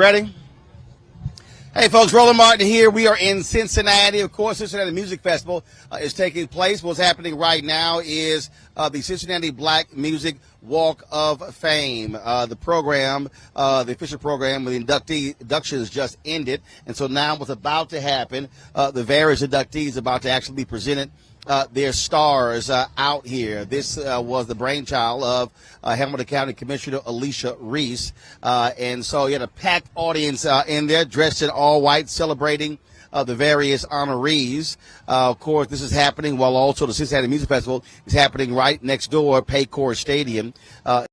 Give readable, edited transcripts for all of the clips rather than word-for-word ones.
Ready? Hey, folks, Roland Martin here. We are in Cincinnati. Of course, Cincinnati Music Festival is taking place. What's happening right now is the Cincinnati Black Music Walk of Fame. The program, the official program with inductions just ended. And so now what's about to happen, the various inductees about to actually be presented their stars out here. This was the brainchild of Hamilton County Commissioner Alicia Reese. And so you had a packed audience in there dressed in all white celebrating the various honorees. Of course, this is happening while also the Cincinnati Music Festival is happening right next door, Paycor Stadium.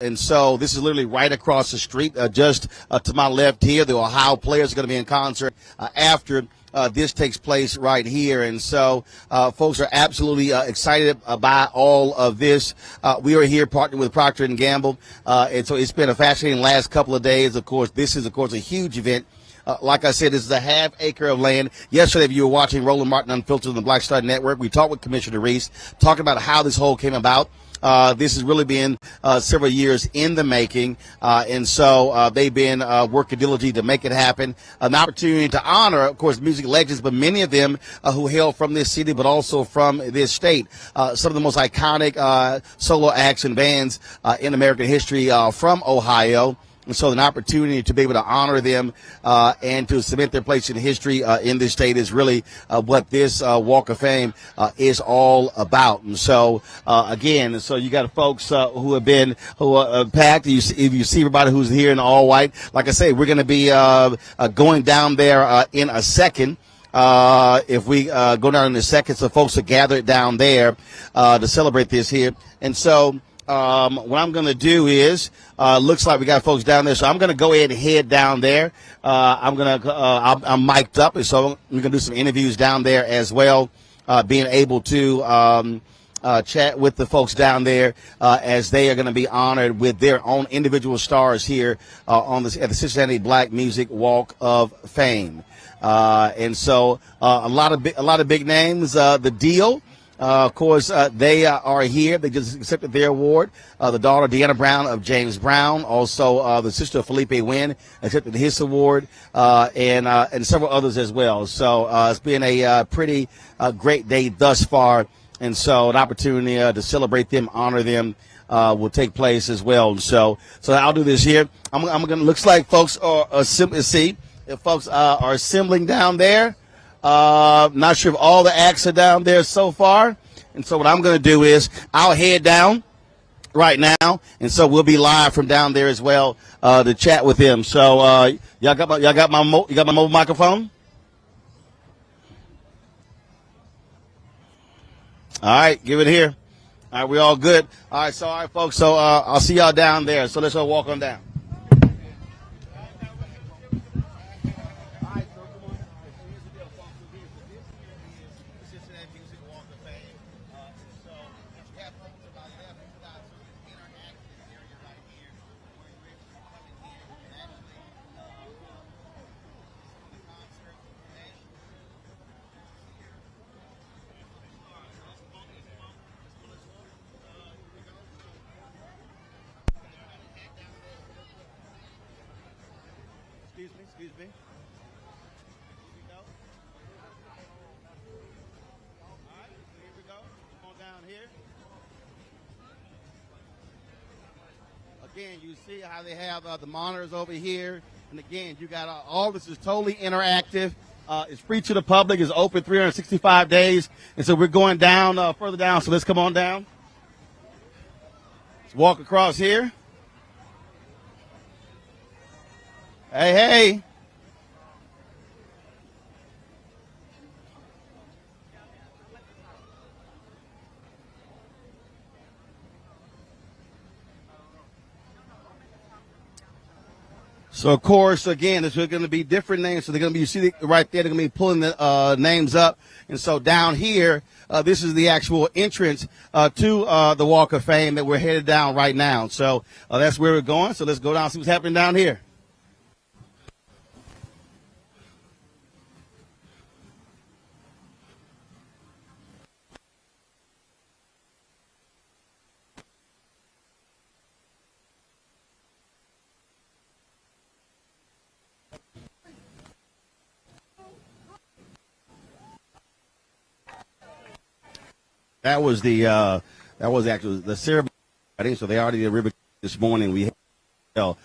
And so this is literally right across the street, just to my left here. The Ohio players are going to be in concert after this takes place right here. And so folks are absolutely excited about all of this. We are here partnering with Procter & Gamble. And so it's been a fascinating last couple of days. Of course, this is, of course, a huge event. Like I said, this is a half acre of land. Yesterday, if you were watching Roland Martin Unfiltered on the Black Star Network, we talked with Commissioner Reese, talking about how this whole came about. This has really been several years in the making, and so they've been working diligently to make it happen. An opportunity to honor, of course, music legends, but many of them who hail from this city, but also from this state. Some of the most iconic solo acts and bands in American history from Ohio. And so an opportunity to be able to honor them and to cement their place in history in this state is really what this Walk of Fame is all about. And so, again, so you got folks who are packed. If you see everybody who's here in all white, like I say, we're going to be going down there in a second. If we go down in a second, so folks are gathered down there to celebrate this here. And so what I'm going to do is, looks like we got folks down there, so I'm going to go ahead and head down there. I'm mic'd up, and so we're going to do some interviews down there as well, being able to chat with the folks down there as they are going to be honored with their own individual stars here at the Cincinnati Black Music Walk of Fame. And so a lot of big names. The Deal. Of course, they are here. They just accepted their award. The daughter, Deanna Brown of James Brown, also the sister of Felipe Wynn, accepted his award, and several others as well. So it's been a pretty great day thus far, and so an opportunity to celebrate them, honor them, will take place as well. So I'll do this here. I'm going to. Looks like folks are assembling. If folks are assembling down there. Not sure if all the acts are down there so far. And so what I'm going to do is I'll head down right now. And so we'll be live from down there as well, to chat with them. So, y'all got my mobile microphone? All right, give it here. All right, we all good. All right, folks. So, I'll see y'all down there. So let's all walk on down. Excuse me. Here we go. All right, here we go. Come on down here. Again, you see how they have the monitors over here. And again, you got all this is totally interactive. It's free to the public. It's open 365 days. And so we're going down, further down. So let's come on down. Let's walk across here. Hey. So, of course, again, there's going to be different names. So they're going to be, you see right there, they're going to be pulling the names up. And so down here, this is the actual entrance to the Walk of Fame that we're headed down right now. So that's where we're going. So let's go down and see what's happening down here. That was that was actually the ceremony. I think so. They already did ribbon this morning. We and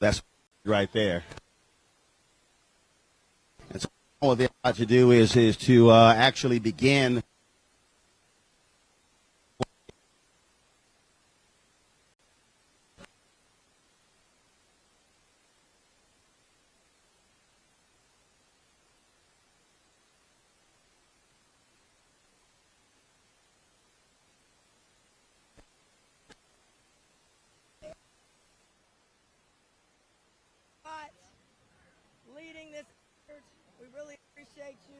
that's right there. And so what they're about to do is to actually begin. Leading this effort. We really appreciate you.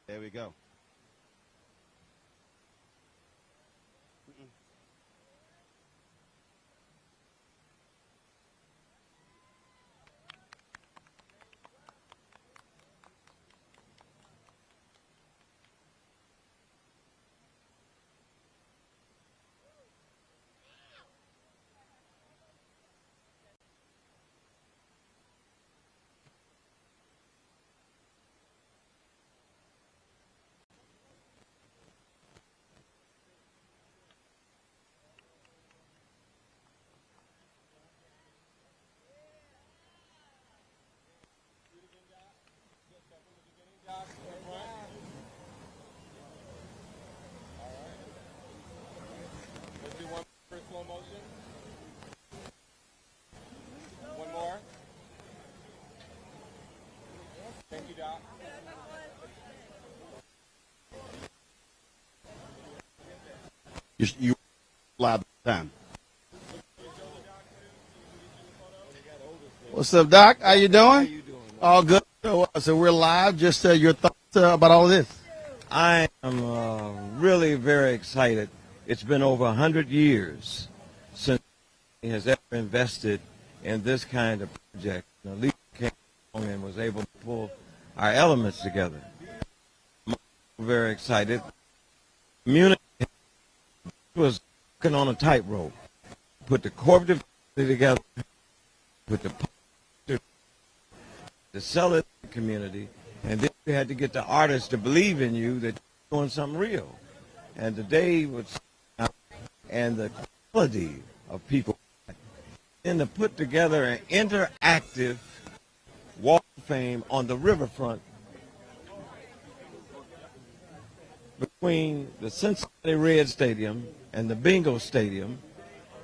There we go. Let's do one for slow motion. One more. Thank you, Doc. You live time. What's up, Doc? How you doing? All good. So we're live. Just your thoughts about all of this. I am really very excited. It's been over 100 years since he has ever invested in this kind of project. The leader came along and was able to pull our elements together. I'm very excited. Community was working on a tightrope. Put the corporate together, put the sell it to the community, and then you had to get the artists to believe in you that you're doing something real. And today was and the quality of people and to put together an interactive walk of fame on the riverfront between the Cincinnati Red Stadium and the Bingo Stadium,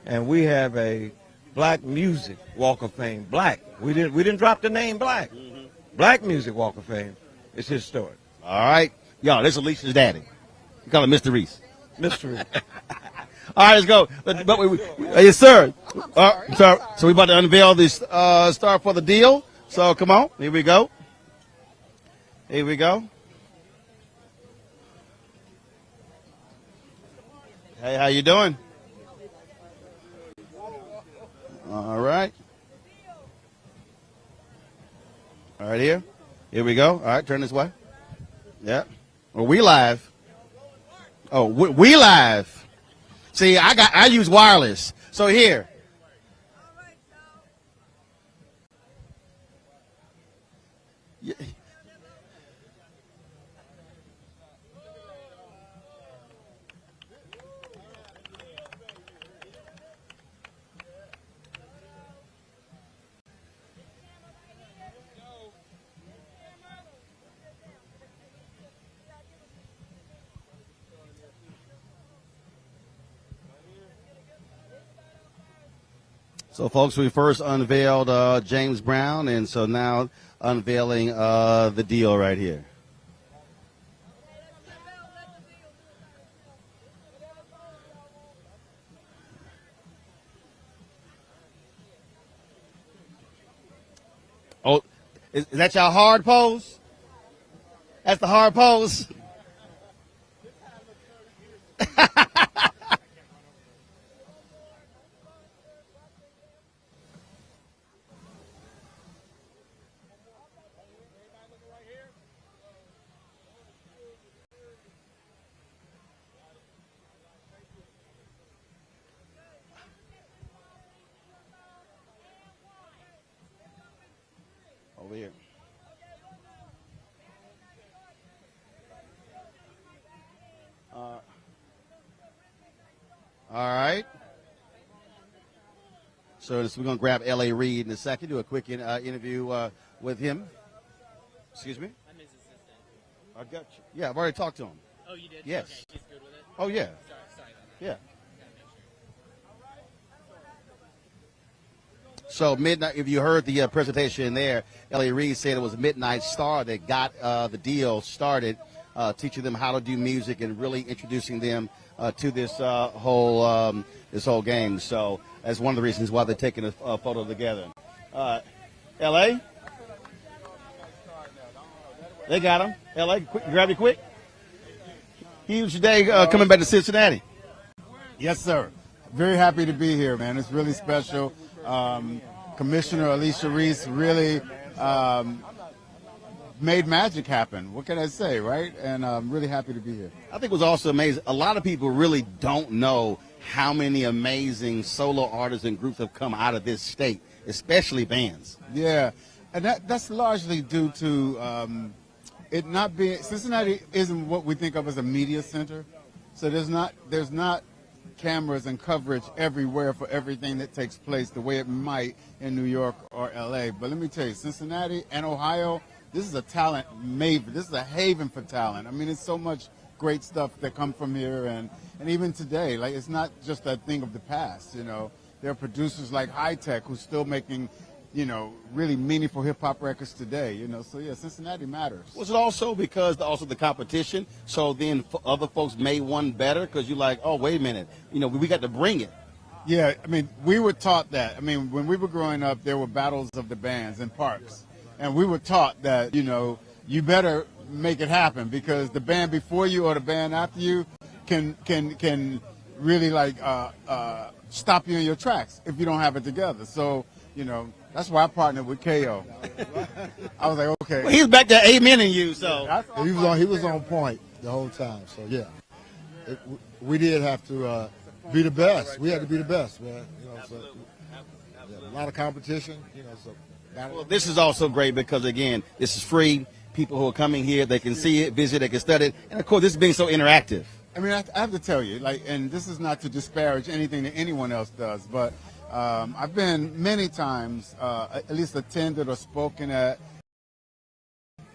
and we have a Black Music Walk of Fame. Black. We didn't drop the name Black. Black Music Walk of Fame. It's historic. All right, y'all. This is Alicia's daddy. We call him Mr. Reese. Mystery. All right, let's go. Yes, sir. Sorry. So we're about to unveil this star for the deal. So come on. Here we go. Here we go. Hey, how you doing? All right. All right, here. Here we go. All right, turn this way. Yeah. Well, we live. Oh, we live. See, I use wireless. So here. Yeah. So, folks, we first unveiled James Brown, and so now unveiling the deal right here. Oh, is that your hard pose? That's the hard pose. Over here. All right. So we're going to grab L.A. Reid in a second, do a quick interview with him. Excuse me? I'm his assistant. I got you. Yeah, I've already talked to him. Oh, you did? Yes. Okay, he's good with it? Oh, yeah. Sorry about that. Yeah. Gotta make sure. So midnight, if you heard the presentation there, L.A. Reid said it was a Midnight Star that got the deal started, teaching them how to do music and really introducing them to this whole game. So that's one of the reasons why they're taking a photo together. L.A., they got him. L.A., quick, grab it quick. Huge day coming back to Cincinnati. Yes, sir. Very happy to be here, man. It's really special. Commissioner Alicia Reese really made magic happen. What can I say, right? And I'm really happy to be here. I think it was also amazing. A lot of people really don't know how many amazing solo artists and groups have come out of this state, especially bands. Yeah, and that's largely due to it not being, Cincinnati isn't what we think of as a media center, so there's not cameras and coverage everywhere for everything that takes place the way it might in New York or LA. But let me tell you, Cincinnati and Ohio, this is a talent maven. This is a haven for talent. I mean, it's so much great stuff that come from here, and even today, like, it's not just a thing of the past, you know. There are producers like High Tech who's still making, you know, really meaningful hip-hop records today, you know. So, yeah, Cincinnati matters. Was it also because also the competition, so then other folks made one better because you're like, oh, wait a minute, you know, we got to bring it? Yeah, I mean, we were taught that. I mean, when we were growing up, there were battles of the bands in parks. And we were taught that, you know, you better make it happen because the band before you or the band after you can really, like, stop you in your tracks if you don't have it together. So, you know, that's why I partnered with KO. I was like, okay. Well, he's back there amening you, so. He was on point the whole time. So, yeah, we did have to be the best. We had to be the best, man. You know, so yeah, a lot of competition. You know, so. Well, this is also great because, again, this is free. People who are coming here, they can see it, visit, they can study it. And, of course, this is being so interactive. I mean, I have to tell you, like, and this is not to disparage anything that anyone else does, but I've been many times, at least attended or spoken at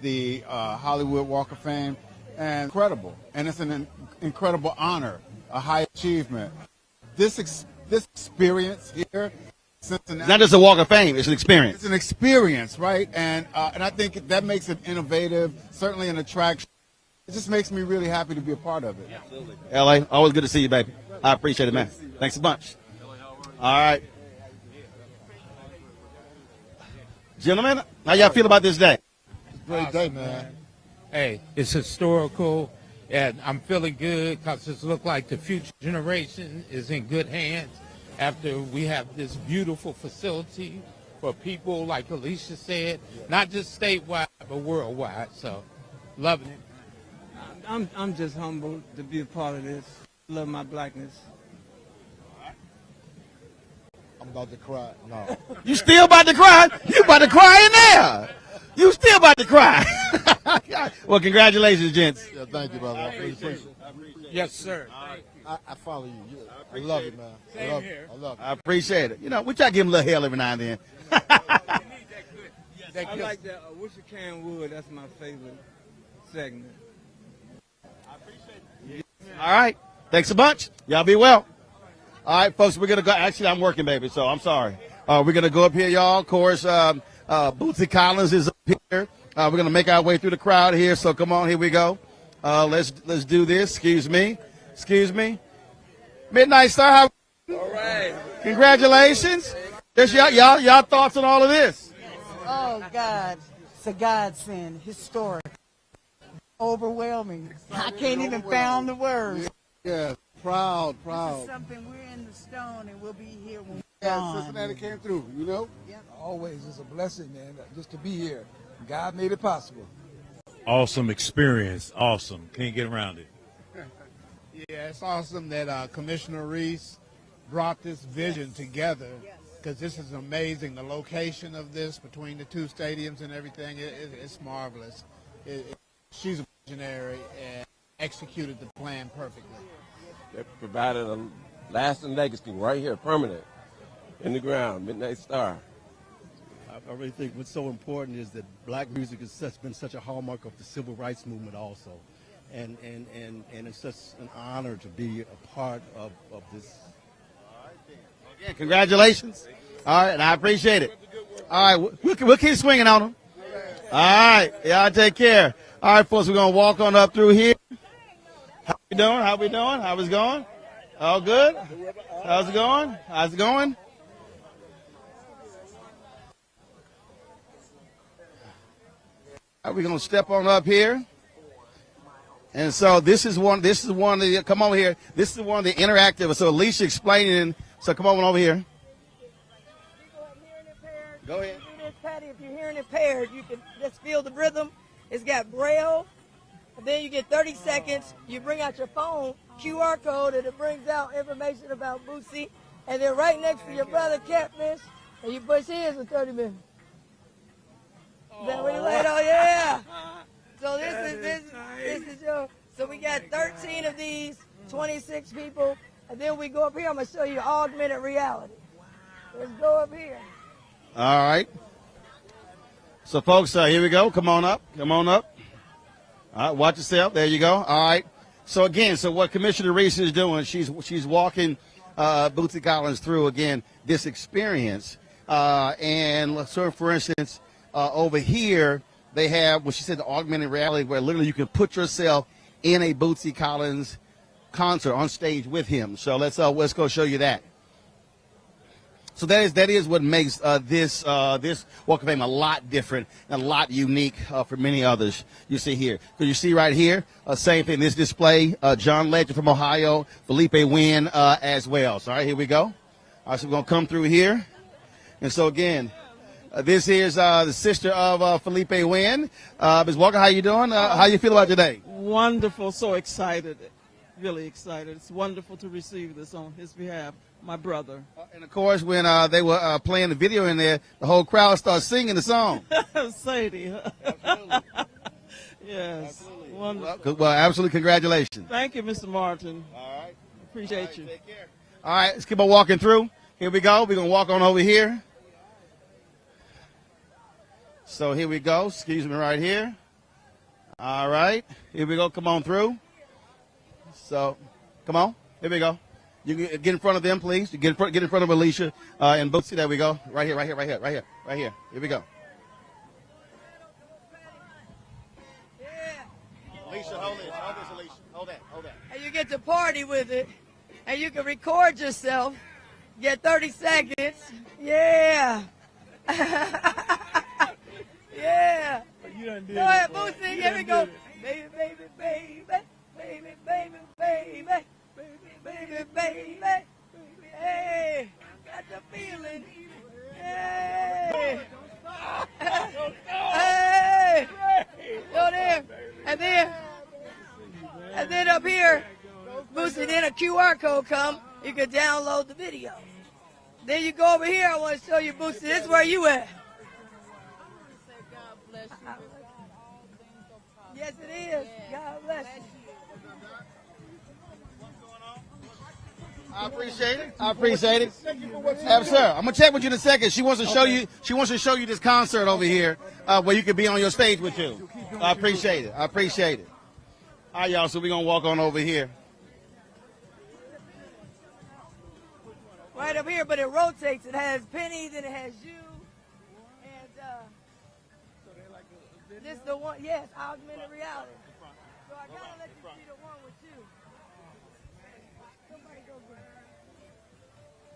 the Hollywood Walk of Fame, and incredible. And it's an incredible honor, a high achievement. This experience here, Cincinnati, It's not just a walk of fame, it's an experience. it's an experience, right? And I think that makes it innovative, certainly an attraction. It just makes me really happy to be a part of it. L.A., always good to see you, baby. I appreciate it, man. Thanks a bunch. All right. Gentlemen, how y'all feel about this day? Great day, man. Hey, it's historical, and I'm feeling good because it looks like the future generation is in good hands after we have this beautiful facility for people, like Alicia said, not just statewide, but worldwide. So, loving it. I'm just humbled to be a part of this. Love my blackness. I'm about to cry. No. You still about to cry? You about to cry in there. You still about to cry. Well, congratulations, gents. Yeah, thank you, brother. I appreciate it. Yes, sir. I follow you. I love you, man. Same here. I love you. I appreciate it. You know, we try to give him a little hell every now and then. I like that. I wish you can would. That's my favorite segment. All right. Thanks a bunch. Y'all be well. All right, folks, we're going to go. Actually, I'm working, baby, so I'm sorry. We're going to go up here, y'all. Of course, Bootsy Collins is up here. We're going to make our way through the crowd here. So come on, here we go. Let's do this. Excuse me. Midnight Star, how? All right. Congratulations. Just y'all thoughts on all of this? Oh, God. It's a godsend. Historic. Overwhelming. I can't even find the words. Yeah, proud. This is something we're in the stone and we'll be here when we're Yeah, gone. Cincinnati came through, you know? Always, it's a blessing, man, just to be here. God made it possible. Awesome experience. Awesome. Can't get around it. Yeah, it's awesome that Commissioner Reese brought this vision together, because this is amazing. The location of this between the two stadiums and everything, it's marvelous. She's a visionary and executed the plan perfectly. They provided a lasting legacy right here, permanent, in the ground, Midnight Star. I really think what's so important is that black music has been such a hallmark of the civil rights movement also. And it's such an honor to be a part of this. Again, congratulations. All right, and I appreciate it. All right, we'll keep swinging on them. All right, y'all take care. All right, folks, we're going to walk on up through here. How we doing? How it's going? All good? How's it going? All right, we're going to step on up here. And so this is one of the, come over here. This is one of the interactive. So Alicia explaining. So come on over here. Go ahead. Do this, Patty. If you're hearing impaired, you can just feel the rhythm. It's got Braille. And then you get 30 seconds. You bring out your phone, QR code, and it brings out information about Bootsy. And then right next to your brother, Catfish, and you push his for 30 minutes. Is that what you laid on? Yeah. So this is your. So we got 13 of these, 26 people, and then we go up here. I'm gonna show you augmented reality. Let's go up here. All right. So folks, here we go. Come on up. All right, watch yourself. There you go. All right. So again, what Commissioner Reese is doing, she's walking Bootsy Collins through again this experience. And so, for instance, over here. They have what she said, the augmented reality, where literally you can put yourself in a Bootsy Collins concert on stage with him. So let's go show you that. So that is what makes this Walk of Fame a lot different and a lot unique for many others. You see here, because you see right here, same thing. This display, John Legend from Ohio, Felipe Wynn as well. So all right, here we go. All right, so we're gonna come through here, and so again. This is the sister of Felipe Wynn. Ms. Walker, how you doing? How you feel about today? Wonderful, so excited, really excited. It's wonderful to receive this on his behalf, my brother. And of course, when they were playing the video in there, the whole crowd started singing the song. Sadie. Absolutely. Yes, absolutely. Wonderful. Well, absolutely, congratulations. Thank you, Mr. Martin. All right. Appreciate you. Take care. All right, let's keep on walking through. Here we go. We're going to walk on over here. So here we go. Excuse me right here. All right. Here we go. Come on through. So, come on. Here we go. You get in front of them, please. You get in front of Alicia and Bootsy. There we go. Right here. Here we go. Alicia, hold this, Alicia. Hold that. And you get to party with it, and you can record yourself. Get 30 seconds. Yeah. Yeah. Go ahead, Bootsy. Here we go. Baby, baby, baby, baby, baby, baby, baby, baby, baby. Hey, got the feeling. Hey. Hey. Go there. And then up here, Bootsy, then a QR code come. You can download the video. Then you go over here. I want to show you, Bootsy. This is where you at. Yes, it is. God bless you. I appreciate it. Sir, I'm gonna check with you in a second. She wants to show you. She wants to show you this concert over here where you can be on your stage with you. I appreciate it. All right, y'all. So we're gonna walk on over here. right up here, but it rotates. It has Penny, then it has you, and this is the one. Yes, augmented reality. So I gotta let you see the one with you. Somebody go get it.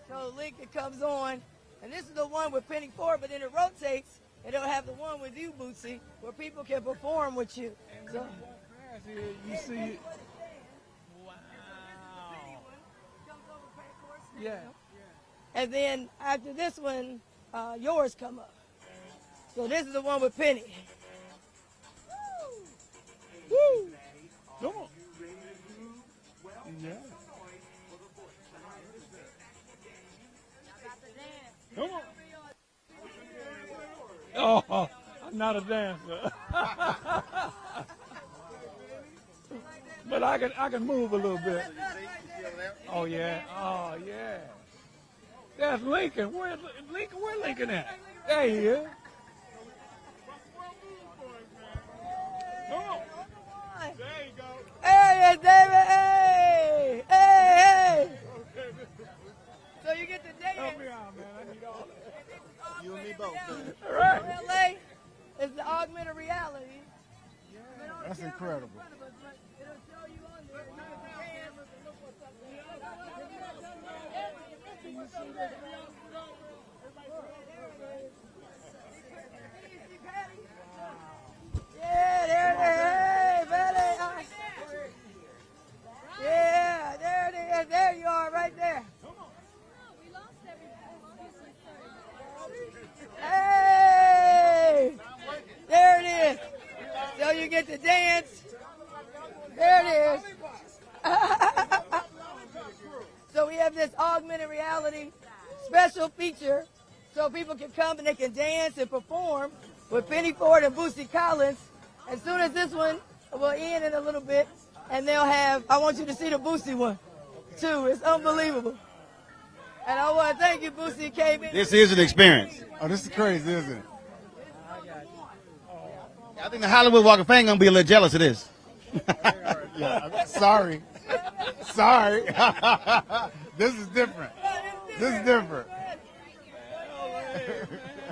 So Lincoln comes on, and this is the one with Penny Ford, but then it rotates, and it'll have the one with you, Bootsy, where people can perform with you. So You see, yeah. and then after this one, yours come up. So this is the one with Penny. Woo! Come on. Yeah. Come on. Oh, I'm not a dancer. But I can move a little bit. Oh yeah. Oh yeah. That's Lincoln. Where's Lincoln? Where Lincoln at? There he is. Come on. There you go. Hey, David. Hey, hey, hey. So you get to dance. Help me out, man. I need all that. You and me both, man. All right. LA is the augmented reality. That's incredible. Yeah, there it is. Hey, Betty. Yeah, there it is. There you are, right there. Hey, there it is. So you get to dance. There it is. So we have this augmented reality special feature so people can come and they can dance and perform with Penny Ford and Boosie Collins. As soon as this one will end in a little bit, and they'll have, I want you to see the Boosie one, too. It's unbelievable. And I want to thank you, Boosie, came in. This is an experience. Oh, this is crazy, isn't it? I think the Hollywood Walk of Fame going to be a little jealous of this. Yeah, sorry. Sorry. This is different. This is different.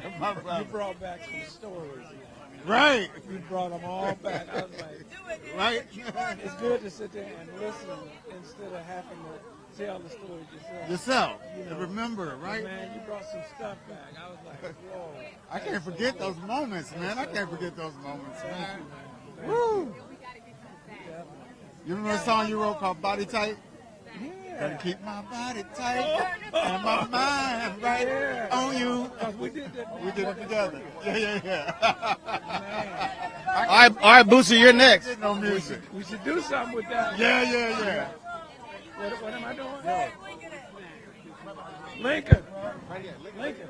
You brought back some stories. Right. You brought them all back. I was like, Right. it's good to sit there and listen instead of having to tell the stories yourself. Yourself. You know, And remember, right? Man, you brought some stuff back. I was like, whoa. I can't forget those moments, man. I can't forget those moments, Thank man. you, man. Woo. You remember the song you wrote called Body Tight? Yeah. Gotta keep my body tight and my mind right on you. We did that. We did it together. Yeah. All right, Boosie, you're next. No music. We should do something with that. Yeah. What am I doing? Lincoln. Lincoln.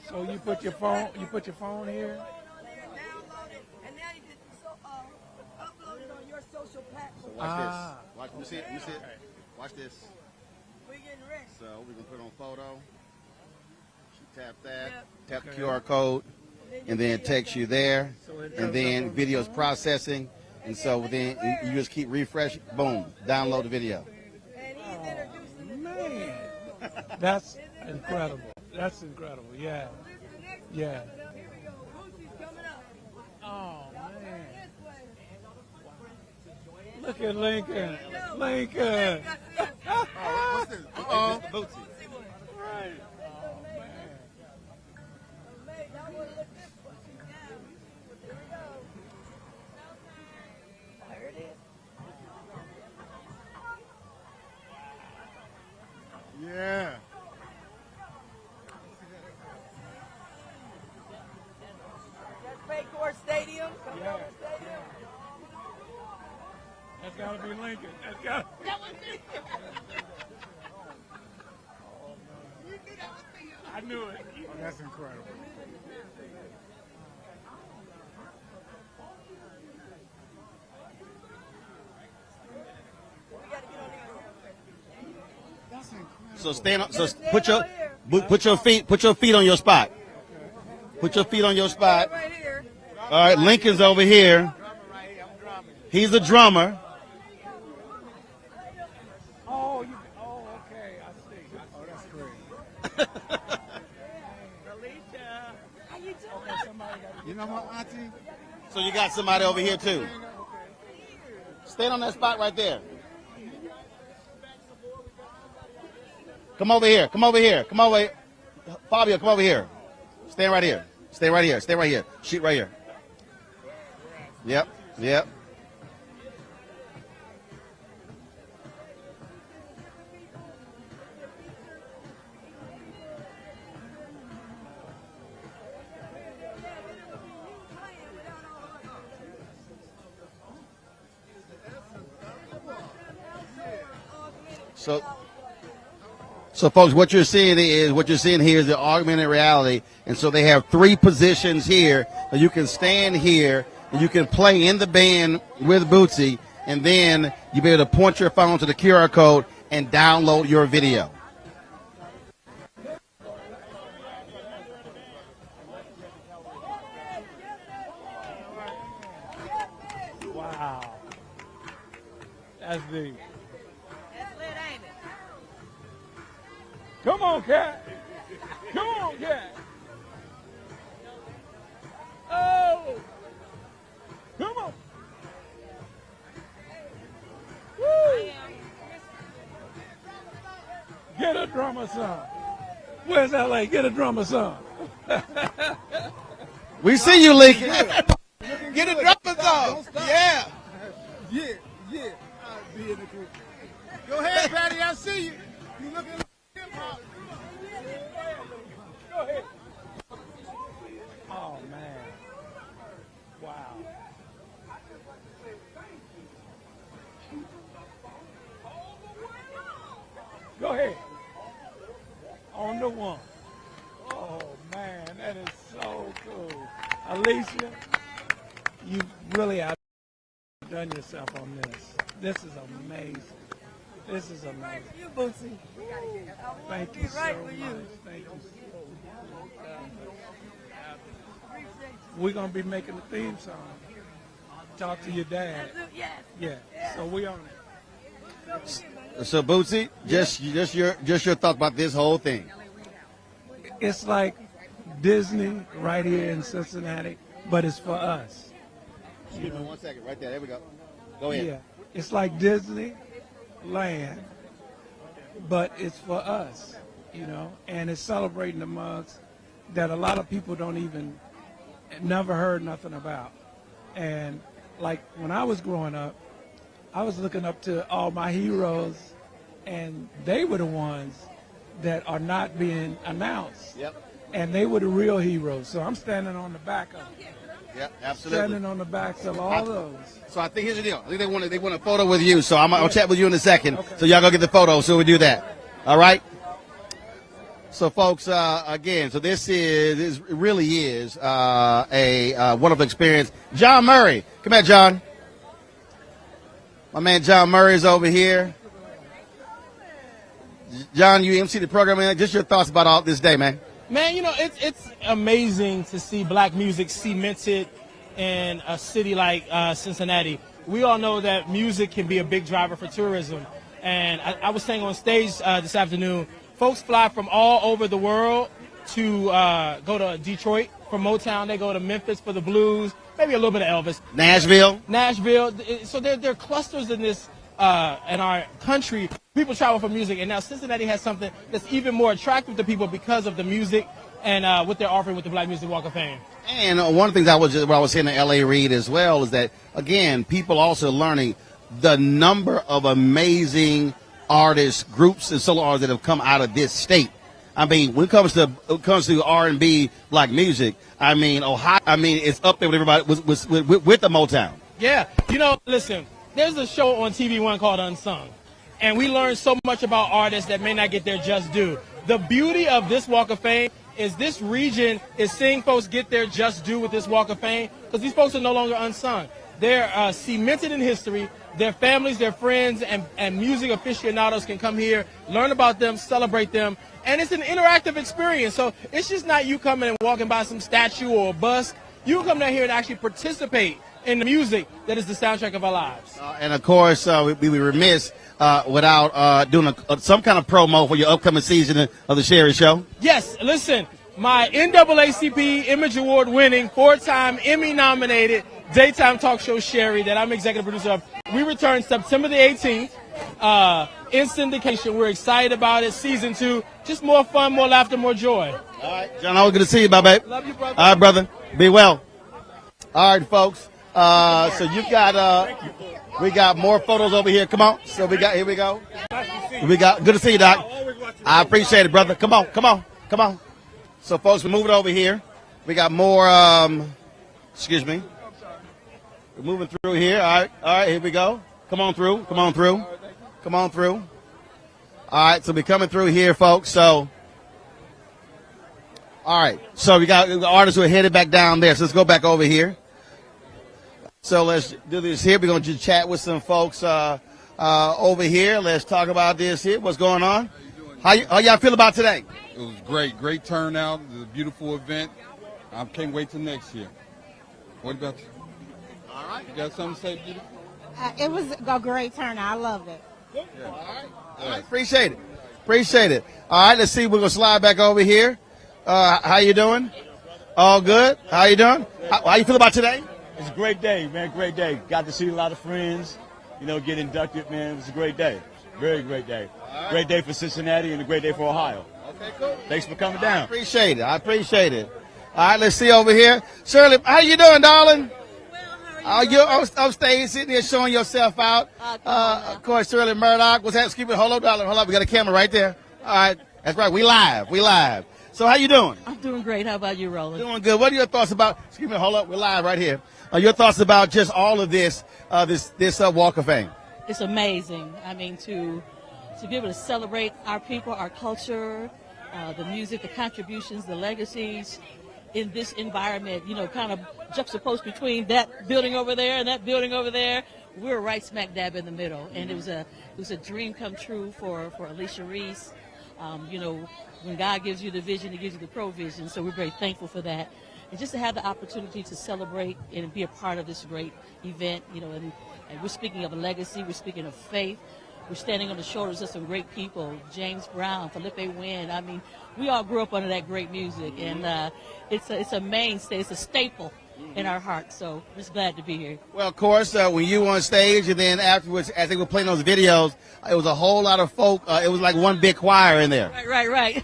So you put your phone here. Download it, and now you can upload it on your social platform. Watch this. Watch, let me see it. Watch this. We're getting ready. So we can put on photo. She tap that, tap the QR code, and then it takes you there, and then video's processing, and so then you just keep refreshing. Boom, download the video. And he's introducing the Man, that's incredible. That's incredible. Yeah. Yeah. Oh man. Look at Lincoln. Lincoln. What's this? Uh-oh. Bootsy. Right. Yeah. That's Paycor Stadium. Yeah. That's got to be Lincoln. That's got. I knew it. Oh, that's incredible. That's incredible. So stand up. So put your feet on your spot. Put your feet on your spot. Right here. All right, Lincoln's over here. He's the drummer. Oh, okay. I see. Oh, that's great. You know my auntie? So you got somebody over here too. Stand on that spot right there. Come over here. Come over here. Come over here. Fabio, come over here. Stand right here. Stay right here. Stay right here. Shoot right here. Yep. Yep. So folks, what you're seeing here is the augmented reality. And so they have 3 positions here. So you can stand here and you can play in the band with Bootsy, and then you'll be able to point your phone to the QR code and download your video. Wow. That's deep. Come on, Cat. Come on, Cat. Oh. Come on. Woo. Get a drummer son. Where's LA? Get a drummer son. We see you, Lincoln. Get a drummer song. Yeah. Yeah. I'll be in the group. Go ahead, Patty. I see you. You looking like hip-hop. Go ahead. Oh, man. Wow. Go ahead. On the one. Oh, man. That is so cool. Alicia, you really outdone yourself on this. This is amazing. This is amazing. You, Bootsy. Thank you so Right much. for you. Thank you so much. We're going to be making the theme song. Talk to your dad. Yes. Yeah. So we on it. So Bootsy, just your thoughts about this whole thing. It's like Disney right here in Cincinnati, but it's for us. Excuse me 1 second. Right there. There we go. Go ahead. Yeah. It's like Disney land, but it's for us, and it's celebrating the mugs that a lot of people don't even, never heard nothing about. And like when I was growing up, I was looking up to all my heroes, and they were the ones that are not being announced. Yep. And they were the real heroes. So I'm standing on the back of them. Yep, absolutely. Standing on the backs of all those. So I think here's the deal. I think they want a photo with you. So I'll chat with you in a second. Okay. So y'all go get the photo. So we do that. All right. So folks, again, so this really is a wonderful experience. John Murray, come here, John. My man John Murray is over here. John, you MC the program, man. Just your thoughts about all this day, man. Man, it's amazing to see black music cemented in a city like Cincinnati. We all know that music can be a big driver for tourism. And I was saying on stage this afternoon, folks fly from all over the world to go to Detroit for Motown. They go to Memphis for the blues, maybe a little bit of Elvis. Nashville. So there are clusters in this in our country. People travel for music, and now Cincinnati has something that's even more attractive to people because of the music and what they're offering with the Black Music Walk of Fame. And one of the things I was saying to L.A. Reid as well is that, again, people also learning the number of amazing artists, groups, and solo artists that have come out of this state. I mean, when it comes to R&B black music, I mean, Ohio, it's up there with everybody with the Motown. Yeah, listen, there's a show on TV One called Unsung, and we learn so much about artists that may not get their just due. The beauty of this Walk of Fame is this region is seeing folks get their just due with this Walk of Fame because these folks are no longer unsung. They're cemented in history. Their families, their friends, and music aficionados can come here, learn about them, celebrate them, and it's an interactive experience. So it's just not you coming and walking by some statue or a bust. You come down here and actually participate in the music that is the soundtrack of our lives. And of course, we'd be remiss without doing some kind of promo for your upcoming season of the Sherry Show. Yes, listen, my NAACP Image Award winning, 4-time Emmy nominated daytime talk show Sherry that I'm executive producer of. We return September the 18th in syndication. We're excited about it. Season 2, just more fun, more laughter, more joy. All right, John, always good to see you, my baby. Love you, brother. All right, brother. Be well. All right, folks. So you've got we got more photos over here. Come on. So here we go. Good to see you, Doc. I appreciate it, brother. Come on. So folks, we're moving over here. We got more excuse me. We're moving through here. All right, here we go. Come on through. All right, so we're coming through here, folks. So all right. So we got the artists who are headed back down there. So let's go back over here. So let's do this here. We're going to just chat with some folks over here. Let's talk about this here. What's going on? How y'all feel about today? It was great turnout. It was a beautiful event. I can't wait till next year. What about you? All right. You got something to say, beautiful? It was a great turnout. I loved it. Yeah. All right. Appreciate it. All right, let's see. We're going to slide back over here. How you doing? All good? How you doing? How you feel about today? It's a great day, man. Great day. Got to see a lot of friends, get inducted, man. It was a great day. Very great day. Right. Great day for Cincinnati and a great day for Ohio. Okay, cool. Thanks for coming down. I appreciate it. All right, let's see over here. Shirley, how you doing, darling? Well, you're on stage sitting here showing yourself out. Of course, Shirley Murdoch. What's that? Excuse me. Hold up, darling. Hold up. We got a camera right there. All right. That's right. We live. So how you doing? I'm doing great. How about you, Roland? Doing good. What are your thoughts about, excuse me, hold up. We're live right here. Your thoughts about just all of this Walk of Fame? It's amazing. I mean, to be able to celebrate our people, our culture, the music, the contributions, the legacies in this environment, kind of juxtaposed between that building over there and that building over there. We're right smack dab in the middle. And it was a dream come true for Alicia Reese. When God gives you the vision, he gives you the provision. So we're very thankful for that. And just to have the opportunity to celebrate and be a part of this great event, and we're speaking of a legacy, we're speaking of faith. We're standing on the shoulders of some great people, James Brown, Felipe Wynn. I mean, we all grew up under that great music, and it's a mainstay, it's a staple in our hearts. So we're just glad to be here. Well, of course, when you were on stage and then afterwards, as they were playing those videos, it was a whole lot of folk. It was like one big choir in there. Right.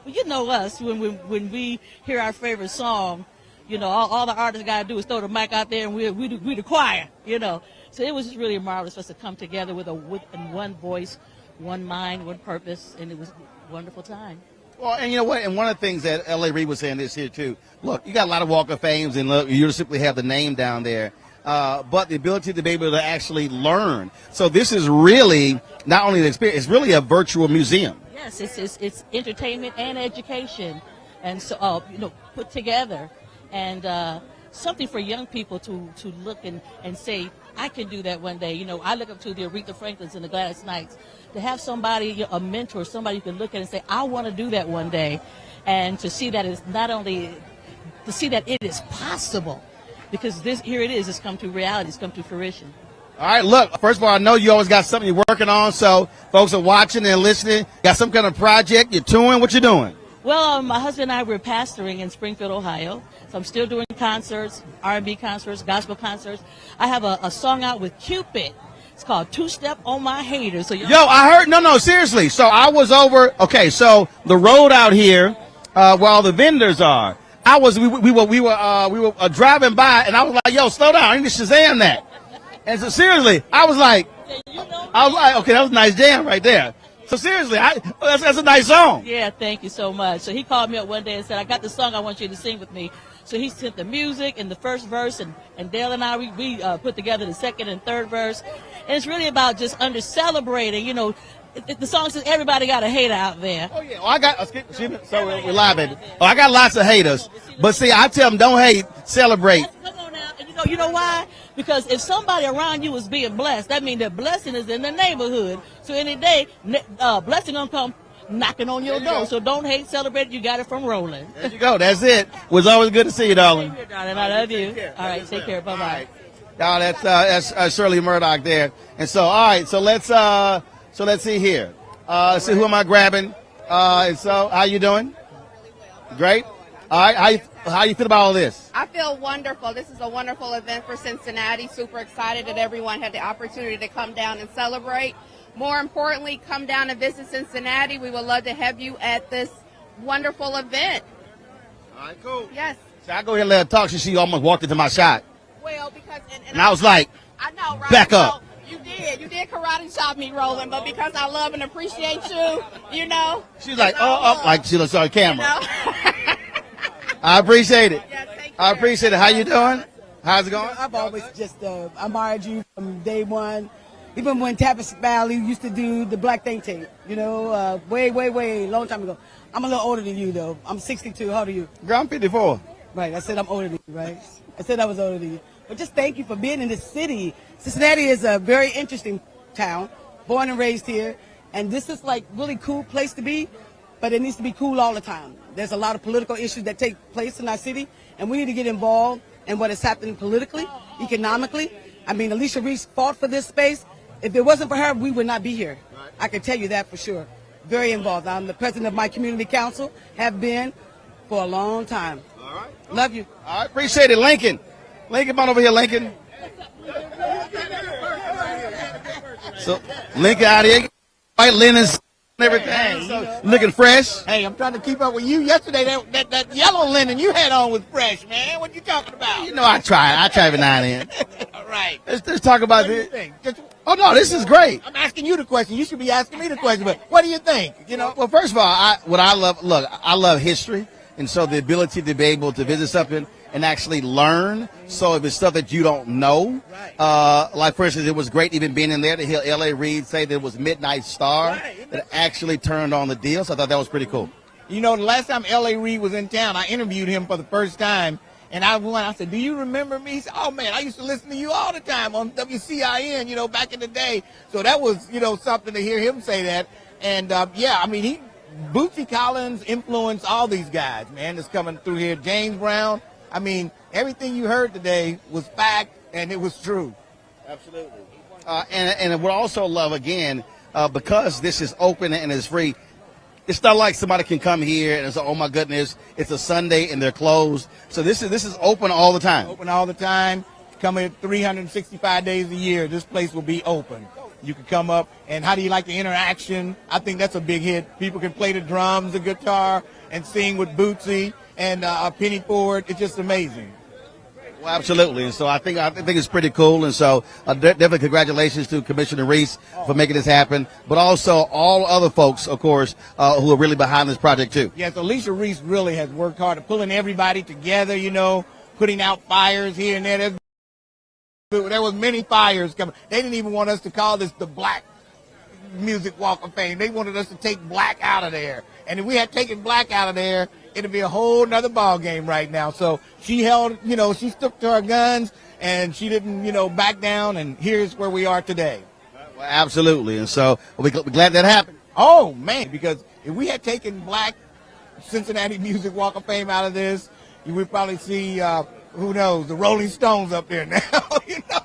Well, you know us, when we hear our favorite song, all the artists got to do is throw the mic out there and we the choir, So it was just really marvelous for us to come together with one voice, one mind, one purpose, and it was a wonderful time. Well, and you know what? And one of the things that L.A. Reid was saying this here, too. Look, you got a lot of Walk of Fames, and look, you simply have the name down there. But the ability to be able to actually learn. So this is really not only an experience, it's really a virtual museum. Yes, it's entertainment and education, and so put together, and something for young people to look and say, I can do that one day. I look up to the Aretha Franklins and the Gladys Knights. To have somebody, a mentor, somebody you can look at and say, I want to do that one day, and to see that it's not only to see that it is possible, because here it is. It's come to reality. It's come to fruition. All right, look, first of all, I know you always got something you're working on, so folks are watching and listening. Got some kind of project you're touring? What you doing? Well, my husband and I were pastoring in Springfield, Ohio, so I'm still doing concerts, R&B concerts, gospel concerts. I have a song out with Cupid. It's called Two Step on My Haters. So I heard, no, seriously. So I was over, okay, so the road out here, where all the vendors are, we were driving by, and I was like, yo, slow down, I need to Shazam that. And so seriously, I was like, okay, that was a nice jam right there. So seriously, that's a nice song. Yeah, thank you so much. So he called me up one day and said, I got the song I want you to sing with me. So he sent the music and the first verse, and Dale and I, we put together the second and third verse. And it's really about just celebrating, the song says everybody got a hater out there. Oh, yeah. Well, we're live, baby. Oh, I got lots of haters. But see, I tell them, don't hate, celebrate. Come on now. And you know why? Because if somebody around you is being blessed, that means that blessing is in the neighborhood. So any day, blessing gonna come knocking on your door. So don't hate, celebrate. You got it from Roland. There you go. That's it. It was always good to see you, darling. Here, darling. I love you. All right, take care. Bye bye. Y'all, that's Shirley Murdoch there. And so, all right, so let's see here. Let's see, who am I grabbing? And so, how you doing? Great. All right, how you feel about all this? I feel wonderful. This is a wonderful event for Cincinnati. Super excited that everyone had the opportunity to come down and celebrate. More importantly, come down and visit Cincinnati. We would love to have you at this wonderful event. All right, cool. Yes. So I go here and let her talk. She almost walked into my shot. Well, because and I was like, I know, right? Back up. You did karate chop me, Roland, but because I love and appreciate you, you know. She's like, like she looks on camera. You know? I appreciate it. I appreciate it. How you doing? How's it going? I've always just admired you from day one. Even when Tapas Valley used to do the Black Think Tank, you know, way, long time ago. I'm a little older than you, though. I'm 62. How old are you? Girl, I'm 54. Right. I said I'm older than you, right? I said I was older than you. But just thank you for being in this city. Cincinnati is a very interesting town, born and raised here. And this is like really cool place to be, but it needs to be cool all the time. There's a lot of political issues that take place in our city, and we need to get involved in what is happening politically, economically. I mean, Alicia Reese fought for this space. If it wasn't for her, we would not be here. I can tell you that for sure. Very involved. I'm the president of my community council, have been for a long time. All right. Love you. I appreciate it, Lincoln. Lincoln, come on over here, Lincoln. So, Lincoln out here, white linens and everything. So, looking fresh. Hey, I'm trying to keep up with you. Yesterday, that yellow linen you had on was fresh, man. What you talking about? You know, I try every now and then. All right. Let's talk about What do you this. think? Oh, no, this is great. I'm asking you the question. You should be asking me the question, but what do you think? You know? Well, first of all, I love history. And so the ability to be able to visit something and actually learn. So if it's stuff that you don't know, like for instance, it was great even being in there to hear L.A. Reid say that it was Midnight Star that actually turned on the deal. So I thought that was pretty cool. You know, the last time L.A. Reid was in town, I interviewed him for the first time. And I said, do you remember me? He said, oh, man, I used to listen to you all the time on WCIN, you know, back in the day. So that was, you know, something to hear him say that. And, yeah, I mean, Bootsy Collins influenced all these guys, man, that's coming through here. James Brown. I mean, everything you heard today was fact, and it was true. Absolutely. And we'll also love, again, because this is open and it's free, it's not like somebody can come here and say, oh, my goodness, it's a Sunday and they're closed. So this is open all the time. Open all the time. Come here 365 days a year. This place will be open. You can come up, and how do you like the interaction? I think that's a big hit. People can play the drums, the guitar, and sing with Bootsy and Penny Ford. It's just amazing. Well, absolutely. And so I think it's pretty cool. And so definitely congratulations to Commissioner Reese for making this happen, but also all other folks, of course, who are really behind this project too. Yes, Alicia Reese really has worked hard at pulling everybody together, you know, putting out fires here and there. There was many fires coming. They didn't even want us to call this the Black Music Walk of Fame. They wanted us to take black out of there. And if we had taken black out of there, it'd be a whole nother ball game right now. So she held, you know, she stuck to her guns and she didn't, you know, back down. And here's where we are today. Well, absolutely. And so we're glad that happened. Oh, man, because if we had taken Black Cincinnati Music Walk of Fame out of this, you would probably see, who knows, the Rolling Stones up there now. You know?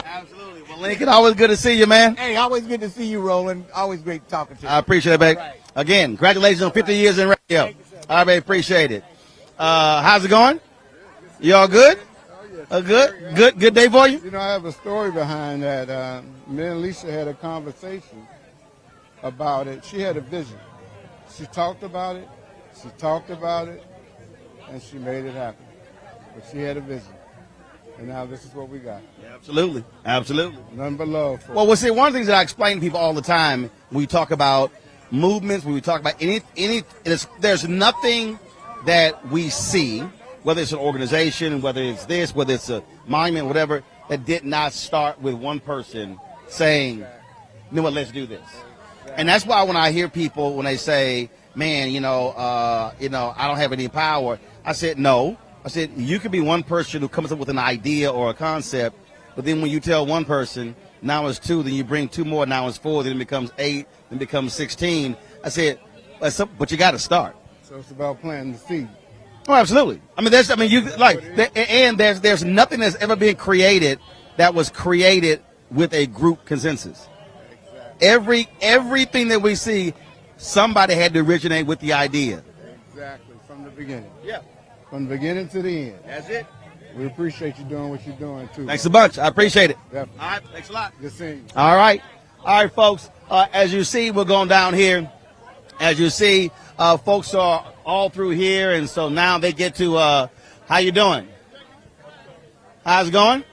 Absolutely. Well, Lincoln, always good to see you, man. Hey, always good to see you, Roland. Always great talking to you. I appreciate it, babe. Right. Again, congratulations on 50 years in radio. You, I really appreciate it. How's it going? You all good? Good day for you? You know, I have a story behind that. Me and Alicia had a conversation about it. She had a vision. She talked about it, and she made it happen. But she had a vision. And now this is what we got. Yeah, absolutely. Absolutely. Nothing but love. Well, see, one of the things that I explain to people all the time when we talk about movements, when we talk about there's nothing that we see, whether it's an organization, whether it's this, whether it's a monument, whatever, that did not start with one person saying, you know what, let's do this. And that's why when I hear people, when they say, man, I don't have any power, I said, no, I said, you could be one person who comes up with an idea or a concept, but then when you tell one person, now it's 2, then you bring 2 more, now it's 4, then it becomes 8, then it becomes 16. I said, but you got to start. So it's about planting the seed. Oh, absolutely. I mean, there's nothing that's ever been created that was created with a group consensus. Everything that we see, somebody had to originate with the idea. Exactly, from the beginning. Yeah. From the beginning to the end. That's it. We appreciate you doing what you're doing, too. Thanks a bunch. I appreciate it. Definitely. All right, thanks a lot. Good seeing you. All right, folks. As you see, we're going down here. As you see, folks are all through here, and so now they get to. How you doing? How's it going?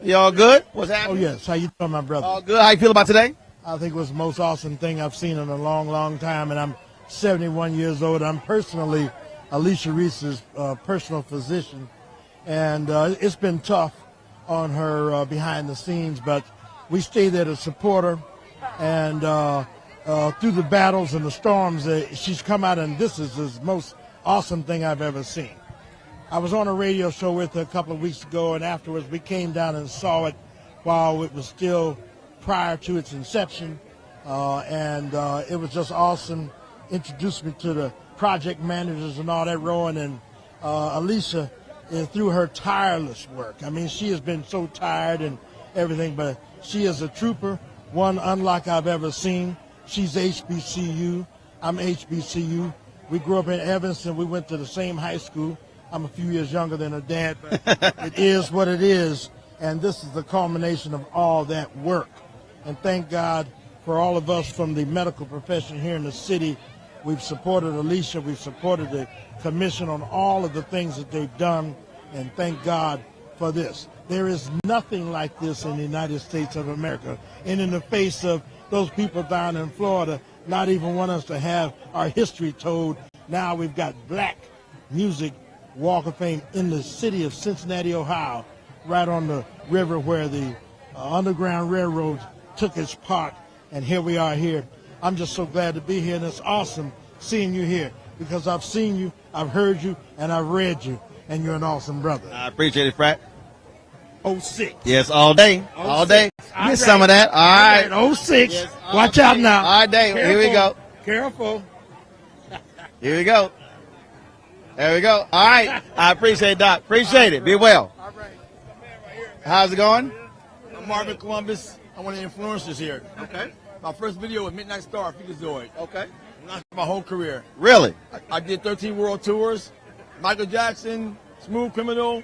You all good? What's happening? Oh yes. How you doing, my brother? All good. How you feel about today? I think it was the most awesome thing I've seen in a long, long time, and I'm 71 years old. I'm personally Alicia Reese's personal physician, and it's been tough on her behind the scenes, but we stay there to support her, and through the battles and the storms, she's come out, and this is the most awesome thing I've ever seen. I was on a radio show with her a couple of weeks ago, and afterwards we came down and saw it while it was still prior to its inception, and it was just awesome. Introduced me to the project managers and all that, Rowan, and Alicia, through her tireless work. I mean, she has been so tired and everything, but she is a trooper, one unlike I've ever seen. She's HBCU. I'm HBCU. We grew up in Evanston. We went to the same high school. I'm a few years younger than her dad, but it is what it is, and this is the culmination of all that work. And thank God for all of us from the medical profession here in the city. We've supported Alicia. We've supported the commission on all of the things that they've done, and thank God for this. There is nothing like this in the United States of America, and in the face of those people down in Florida not even want us to have our history told, now we've got Black Music Walk of Fame in the city of Cincinnati, Ohio, right on the river where the Underground Railroad took its part, and here we are here. I'm just so glad to be here, and it's awesome seeing you here because I've seen you, I've heard you, and I've read you, and you're an awesome brother. I appreciate it, Frat. 06. Yes, all day. All day. Get some of that. All right. 06. Yes, Watch out now. All day. Careful. Here we go. Careful. Here we go. There we go. All right. I appreciate it, Doc. Appreciate it. Be well. All right. How's it going? I'm Marvin Columbus. I'm one of the influencers here. Okay. My first video was Midnight Star, Freakazoid. Okay. My whole career. Really? I did 13 world tours. Michael Jackson, Smooth Criminal.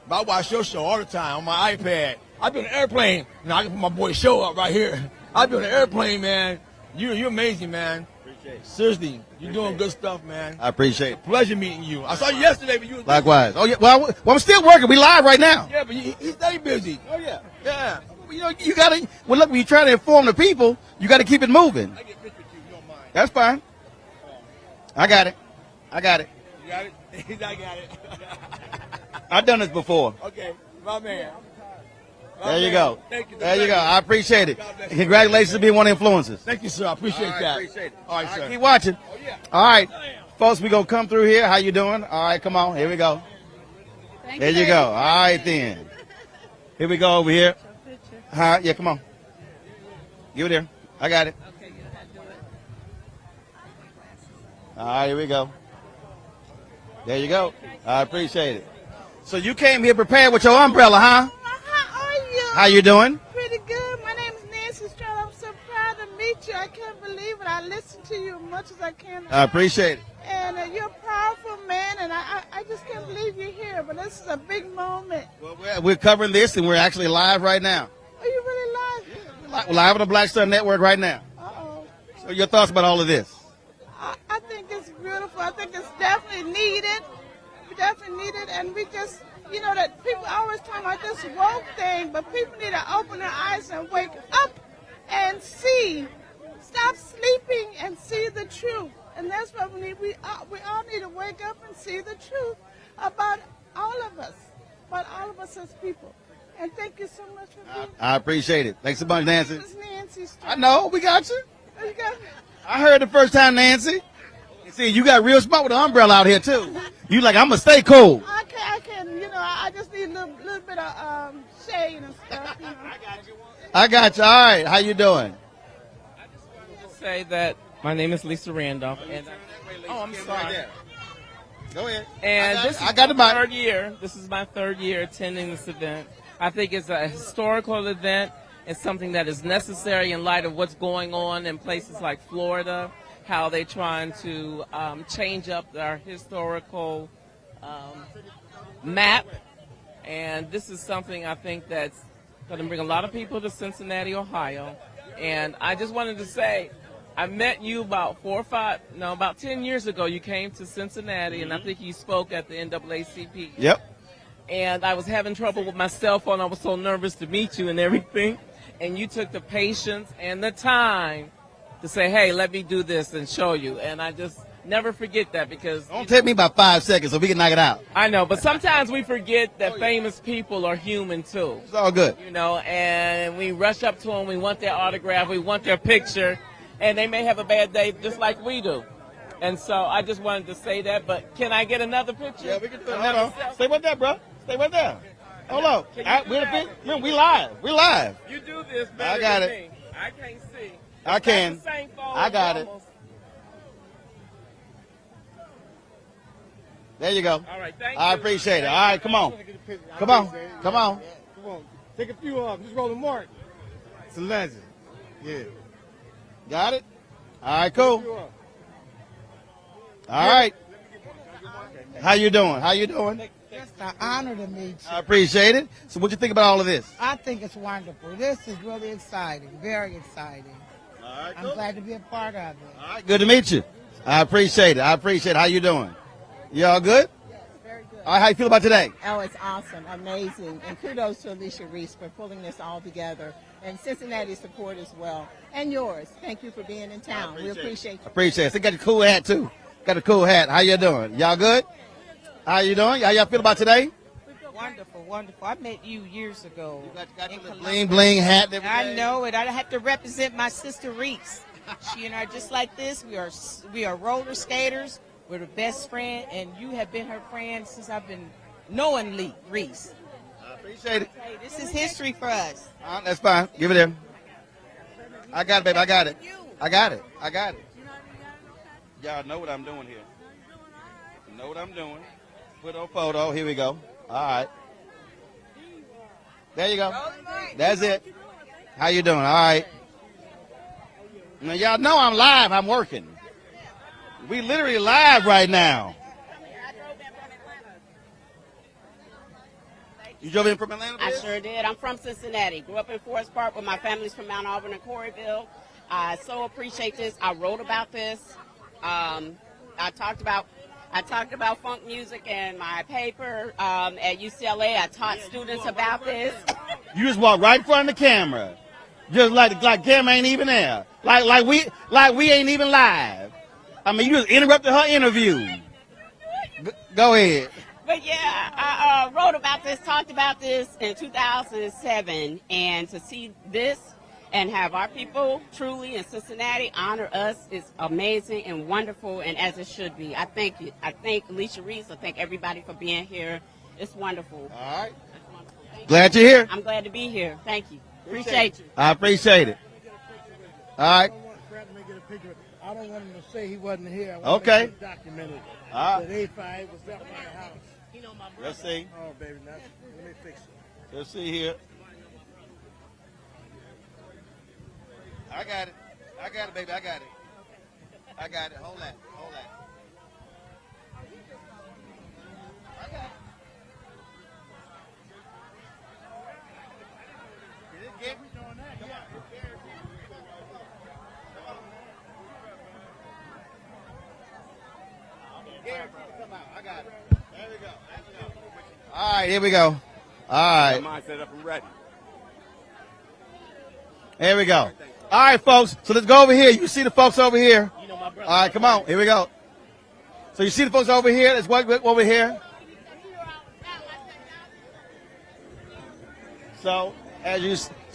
I watch your show all the time on my iPad. I've been on an airplane. Now I can put my boy show up right here. I've been on an airplane, man. You're amazing, man. Appreciate it. Seriously, you're doing good stuff, man. I appreciate it. Pleasure meeting you. I saw you yesterday, but you was Likewise. Oh, yeah. Well, I'm still working. We live right now. Yeah, but you stay busy. Oh, yeah. Yeah. You know, you got to, well, look, when you try to inform the people, you got to keep it moving. I get pictures with you, if you don't mind. That's fine. I got it. I got it. You got it? I got it. I've done this before. Okay, my man. There you go. Thank you. There you go. I appreciate it. Congratulations on being one of the influencers. Thank you, sir. I appreciate that. Appreciate it. All right, sir. Keep watching. Oh, yeah. All right. Folks, we going to come through here. How you doing? All right, come on. Here we go. There you go. All right, then. Here we go over here. Hi. Yeah, come on. Give it here. I got it. Okay, you had to do it. All right, here we go. There you go. I appreciate it. So you came here prepared with your umbrella, huh? How are you? How you doing? Pretty good. My name is Nancy Stroud. I'm so proud to meet you. I can't believe it. I listen to you as much as I can. I appreciate it. And you're a powerful man, and I just can't believe you're here. But this is a big moment. Well, we're covering this, and we're actually live right now. Are you really live? We're live on the Black Star Network right now. Uh-oh. So your thoughts about all of this? I think it's beautiful. I think it's definitely needed. Definitely needed, and we just, you know, that people always talk about this woke thing, but people need to open their eyes and wake up and see. Stop sleeping and see the truth. And that's what we need. We all need to wake up and see the truth about all of us as people. And thank you so much for being here. I appreciate it. Thanks a bunch, Nancy. This is Nancy Stroud. I know. We got you. Oh, you got me? I heard the first time, Nancy. See, you got real smart with the umbrella out here, too. You like, I'm going to stay cool. I I just need a little bit of shade and stuff. You know. I got you. All right. How you doing? Say that my name is Lisa Randolph, and I'm sorry. Go ahead. And this is my third year. This is my third year attending this event. I think it's a historical event. It's something that is necessary in light of what's going on in places like Florida, how they're trying to change up our historical map. And this is something I think that's going to bring a lot of people to Cincinnati, Ohio. And I just wanted to say, I met you about 10 years ago. You came to Cincinnati, and I think you spoke at the NAACP. Yep. And I was having trouble with my cell phone. I was so nervous to meet you and everything. And you took the patience and the time to say, hey, let me do this and show you. And I just never forget that because... Don't take me about 5 seconds so we can knock it out. I know, but sometimes we forget that famous people are human too. It's all good. You know, and we rush up to them, we want their autograph, we want their picture, and they may have a bad day just like we do. And so I just wanted to say that, but can I get another picture? Yeah, we can do it. Hold on. Stay right there, bro. Stay right there. Hold on. We live. We live. You do this better I got than it. me. I can't see. I can. It's not the same phone, I got it. almost. There you go. All right, thank I you. appreciate it. All right, come on. Come on. Come on. Come on. Take a few of them. Just roll the mark. It's a legend. Yeah. Got it? All right, cool. All right. How you doing? How you doing? It's an honor to meet you. I appreciate it. So what you think about all of this? I think it's wonderful. This is really exciting, very exciting. I'm glad to be a part of it. All right, good to meet you. I appreciate it. I appreciate it. How you doing? You all good? Yes, very good. All right, how you feel about today? Oh, it's awesome, amazing. And kudos to Alicia Reese for pulling this all together. And Cincinnati's support as well. And yours. Thank you for being in town. We appreciate you. Appreciate it. So you got a cool hat, too. Got a cool hat. How you doing? Y'all good? How you doing? How y'all feel about today? Wonderful, wonderful. I met you years ago. In Columbus. Bling, bling hat. I know it. I have to represent my sister Reese. She and I are just like this. We are roller skaters. We're the best friend, and you have been her friend since I've been knowing Reese. I appreciate it. Hey, this is history for us. That's fine. Give it here. I got it, baby. I got it. I got it. I got it. Y'all know what I'm doing here. You know what I'm doing. Put on photo. Here we go. All right. There you go. That's it. How you doing? All right. Now, y'all know I'm live. I'm working. We literally live right now. You drove in from Atlanta? I sure did. I'm from Cincinnati. Grew up in Forest Park, but my family's from Mount Auburn and Coreyville. I so appreciate this. I wrote about this. I talked about funk music in my paper at UCLA. I taught students about this. You just walk right in front of the camera, just like camera ain't even there, like we ain't even live. I mean, you just interrupted her interview. Go ahead. But yeah, I wrote about this, talked about this in 2007, and to see this and have our people truly in Cincinnati honor us is amazing and wonderful, and as it should be. I thank you. I thank Alicia Reese. I thank everybody for being here. It's wonderful. All right. Glad you're here. I'm glad to be here. Thank you. Appreciate you. I appreciate it. All right. I don't want him to say he wasn't here. I want Okay. him to document it. All right. That 85 was at my house. Let's see. Oh, baby, let me fix it. Let's see here. I got it. I got it, baby. I got it. I got it. Hold that. Hold that. I got it. Did it get me? Come on. Come out. I got it. There we go. All right, here we go. All right. Mine set up and ready. Here we go. All right, folks. So let's go over here. You see the folks over here. All right, come on. Here we go. So you see the folks over here. Let's walk over here. So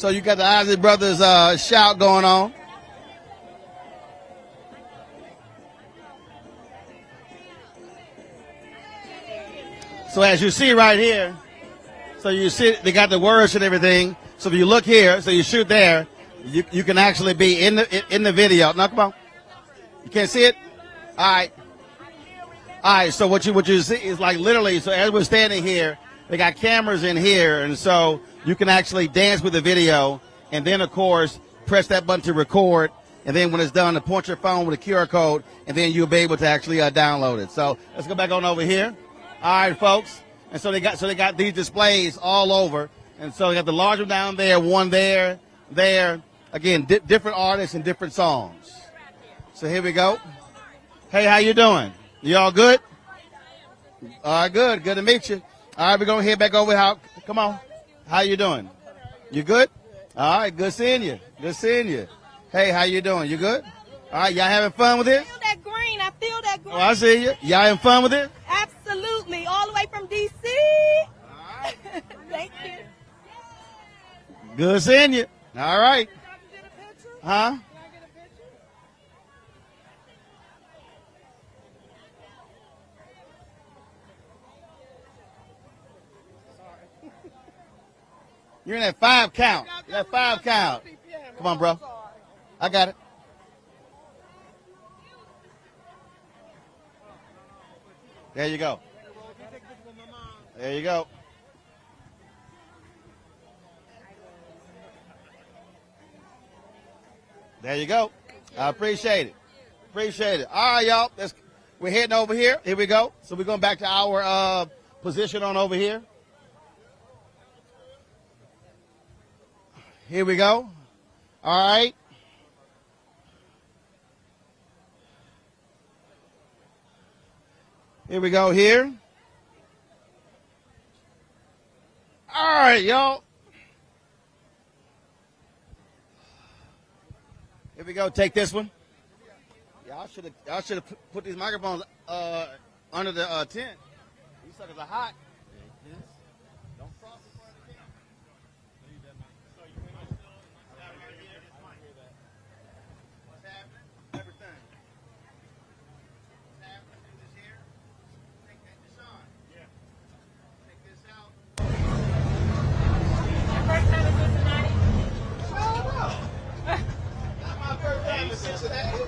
you got the Isley Brothers shout going on. So as you see right here, So you see, they got the words and everything. So if you look here, so you shoot there, you can actually be in the video. Now, come on. You can't see it? All right. All right, so what you see is like literally, so as we're standing here, they got cameras in here, and so you can actually dance with the video, and then, of course, press that button to record, and then when it's done, to point your phone with a QR code, and then you'll be able to actually download it. So let's go back on over here. All right, folks. And so they got these displays all over, and so they got the large one down there, one there. Again, different artists and different songs. So here we go. Hey, how you doing? You all good? All right, good. Good to meet you. All right, we're going to head back over. Come on. How you doing? You good? All right, good seeing you. Good seeing you. Hey, how you doing? You good? All right, y'all having fun with it? I feel that green. I feel that green. Oh, I see you. Y'all having fun with it? Absolutely. All the way from D.C. All right. Thank you. Good seeing you. All right. Huh? You're in that 5 count. That 5 count. Come on, bro. I got it. There you go. There you go. There you go. I appreciate it. Appreciate it. All right, y'all. We're heading over here. Here we go. So we're going back to our position on over here. Here we go. All right. Here we go here. All right, y'all. Here we go. Take this one. Y'all should have put these microphones under the tent. These suckers are hot. Don't cross in front of the tent. What's happening? Everything. What's happening? Do this here. Take that, Deshaun. Yeah. Take this out. Your first time in Cincinnati? Not my first time in Cincinnati.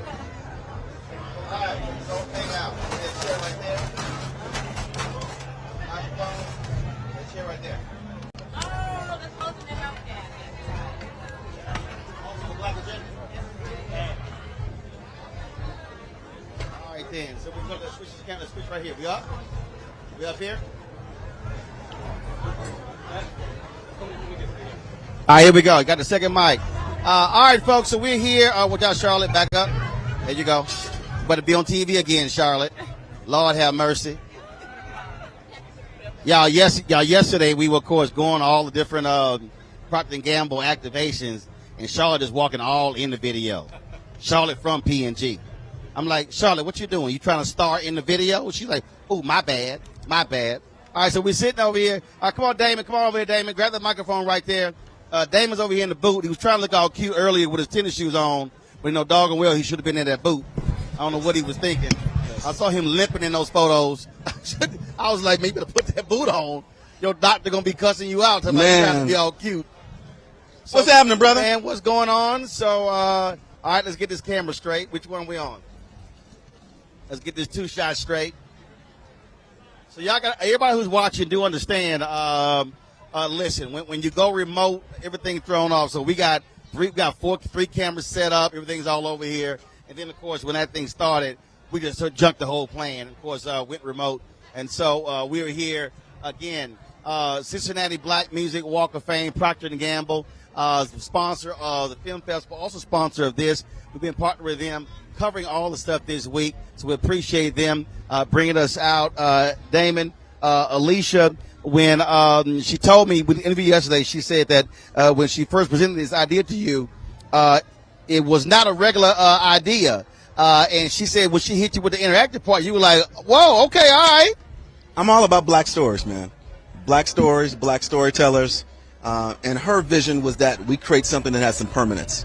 All right, so hang out. That chair right there. Microphone. That chair right there. Oh, that's close to the healthcare. Also the black agenda. All right then. So we're gonna switch the camera. Switch right here. We up? We up here? All right, here we go. Got the second mic. All right, folks. So we're here with y'all, Charlotte. Back up. There you go. Better be on TV again, Charlotte. Lord have mercy. Y'all, yesterday we were, of course, going to all the different Procter & Gamble activations, and Charlotte is walking all in the video. Charlotte from P&G. I'm like, Charlotte, what you doing? You trying to star in the video? She's like, oh, my bad. My bad. All right, so we're sitting over here. All right, come on, Damon. Come on over here, Damon. Grab the microphone right there. Damon's over here in the booth. He was trying to look all cute earlier with his tennis shoes on, but you know, doggone well, he should have been in that booth. I don't know what he was thinking. I saw him limping in those photos. I was like, man, you better put that boot on. Your doctor going to be cussing you out. Trying to be all cute. So, what's happening, brother? Man, what's going on? So, all right, let's get this camera straight. Which one are we on? Let's get this 2 shot straight. So y'all got, everybody who's watching do understand, listen, when you go remote, everything thrown off. So we got 3 cameras set up. Everything's all over here. And then, of course, when that thing started, we just junked the whole plan. Of course, went remote. And so we were here again. Cincinnati Black Music Walk of Fame, Procter & Gamble, sponsor of the film festival, also sponsor of this. We've been partnering with them, covering all the stuff this week. So we appreciate them bringing us out. Damon, Alicia, when she told me with the interview yesterday, she said that when she first presented this idea to you, it was not a regular idea. And she said when she hit you with the interactive part, you were like, whoa, okay, all right. I'm all about black stories, man. Black stories, black storytellers. And her vision was that we create something that has some permanence.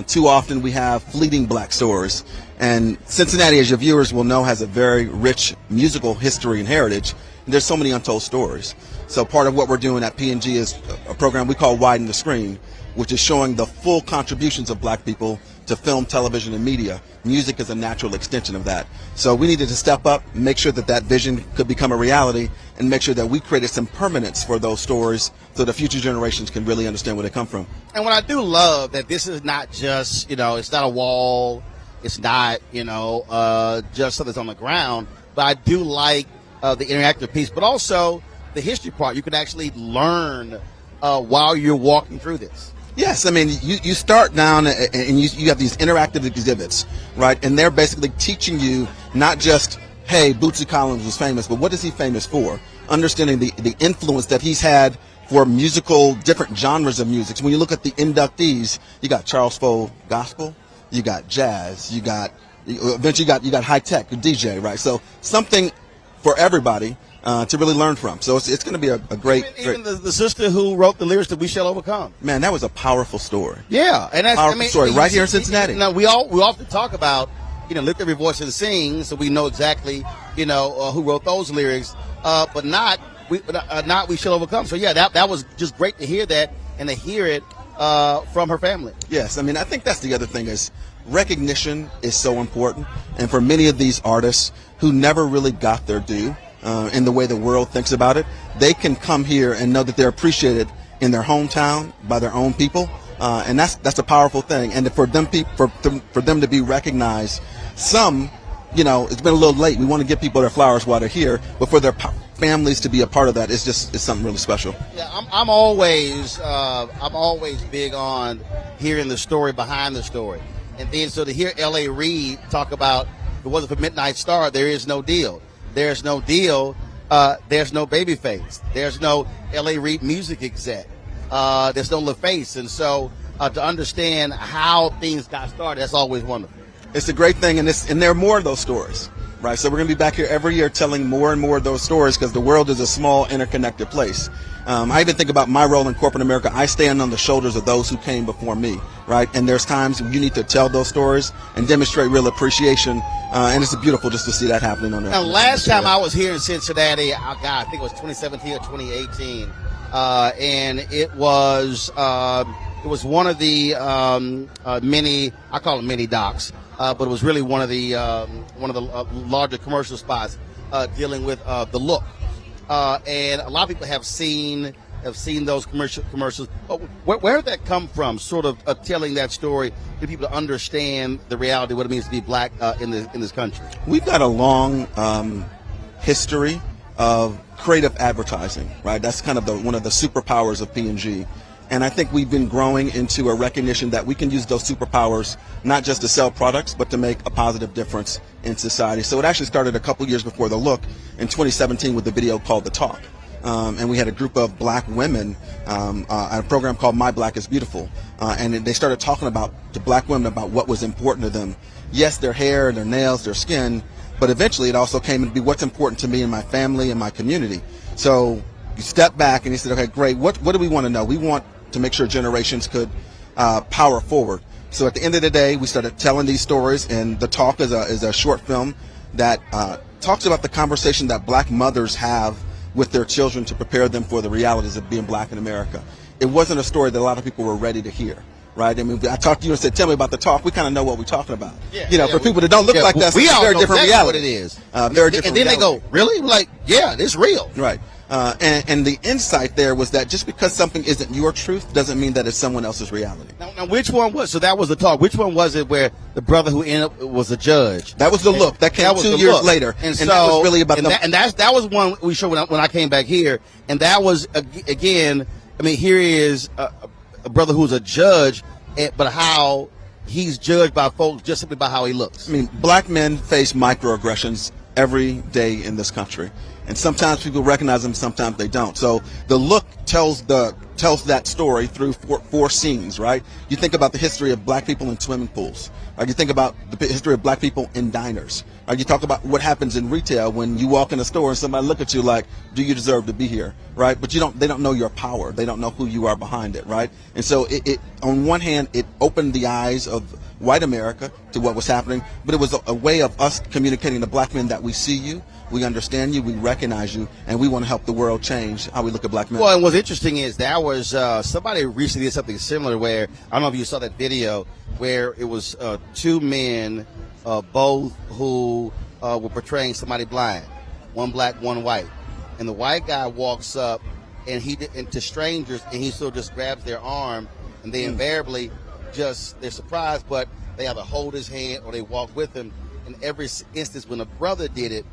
Too often we have fleeting black stories. And Cincinnati, as your viewers will know, has a very rich musical history and heritage. And there's so many untold stories. So part of what we're doing at P&G is a program we call Widen the Screen, which is showing the full contributions of black people to film, television, and media. Music is a natural extension of that. So we needed to step up, make sure that that vision could become a reality, and make sure that we created some permanence for those stories so the future generations can really understand where they come from. And what I do love that this is not just, it's not a wall, it's not, just something that's on the ground, but I do like the interactive piece, but also the history part. You can actually learn while you're walking through this. Yes, I mean, you start down and you have these interactive exhibits, right? And they're basically teaching you not just, hey, Bootsy Collins was famous, but what is he famous for? Understanding the influence that he's had for musical, different genres of music. So when you look at the inductees, you got Charles Fole gospel, you got jazz, eventually you got high tech, DJ, right? So something for everybody to really learn from. So it's going to be a great... Even the sister who wrote the lyrics that We Shall Overcome. Man, that was a powerful story. Yeah. And that's powerful story right here in Cincinnati. We often talk about, lift every voice and sing, so we know exactly, who wrote those lyrics, but not We Shall Overcome. So yeah, that was just great to hear that and to hear it from her family. Yes, I mean, I think that's the other thing is recognition is so important. And for many of these artists who never really got their due, in the way the world thinks about it, they can come here and know that they're appreciated in their hometown by their own people, and that's a powerful thing. And for them to be recognized, some, it's been a little late. We want to give people their flowers while they're here, but for their families to be a part of that is something really special. Yeah, I'm always big on hearing the story behind the story, and then so to hear L.A. Reid talk about if it wasn't for Midnight Star, there is no deal. There's no deal. There's no Babyface. There's no L.A. Reid music exec. There's no LaFace. And so to understand how things got started, that's always wonderful. It's a great thing, and there are more of those stories, right? So we're going to be back here every year telling more and more of those stories because the world is a small, interconnected place. I even think about my role in corporate America. I stand on the shoulders of those who came before me, right? And there's times when you need to tell those stories and demonstrate real appreciation, and it's beautiful just to see that happening on there. Now, last time I was here in Cincinnati, I think it was 2017 or 2018, and it was one of the mini, I call them mini docs, but it was really one of the larger commercial spots dealing with the look. And a lot of people have seen those commercials. Where did that come from? Sort of telling that story to people to understand the reality, what it means to be black in this country. We've got a long history of creative advertising, right? That's kind of one of the superpowers of P&G. And I think we've been growing into a recognition that we can use those superpowers not just to sell products, but to make a positive difference in society. So it actually started a couple years before the look in 2017 with a video called The Talk. And we had a group of black women at a program called My Black is Beautiful. And they started talking to black women about what was important to them. Yes, their hair, their nails, their skin, but eventually it also came to be what's important to me and my family and my community. So you step back and you said, okay, great, what do we want to know? We want to make sure generations could power forward. So at the end of the day, we started telling these stories, and The Talk is a short film that talks about the conversation that black mothers have with their children to prepare them for the realities of being black in America. It wasn't a story that a lot of people were ready to hear, right? I mean, I talked to you and said, tell me about The Talk. We kind of know what we're talking about. For people that don't look like that, it's a very different reality. What it is. Very different and then reality. They go, really? Like, yeah, it's real. Right. And the insight there was that just because something isn't your truth doesn't mean that it's someone else's reality. Now which one was, so that was The Talk. Which one was it where the brother who ended up was a judge? That was The Look. That came 2 years later. And so, that was really about that was one we showed when I came back here. And that was, again, I mean, here is a brother who's a judge, but how he's judged by folks just simply by how he looks. I mean, black men face microaggressions every day in this country. And sometimes people recognize them, sometimes they don't. So The Look tells that story through four scenes, right? You think about the history of black people in swimming pools. Right? You think about the history of black people in diners. Right? You talk about what happens in retail when you walk in a store and somebody look at you like, do you deserve to be here? Right? But they don't know your power. They don't know who you are behind it, right? And so it on one hand, it opened the eyes of white America to what was happening, but it was a way of us communicating to black men that we see you, we understand you, we recognize you, and we want to help the world change how we look at black men. Well, and what's interesting is there was somebody recently did something similar where, I don't know if you saw that video, where it was two men, both who were portraying somebody blind, one black, one white. And the white guy walks up and to strangers, and he still just grabs their arm, and they invariably they're surprised, but they either hold his hand or they walk with him. In every instance, when a brother did it,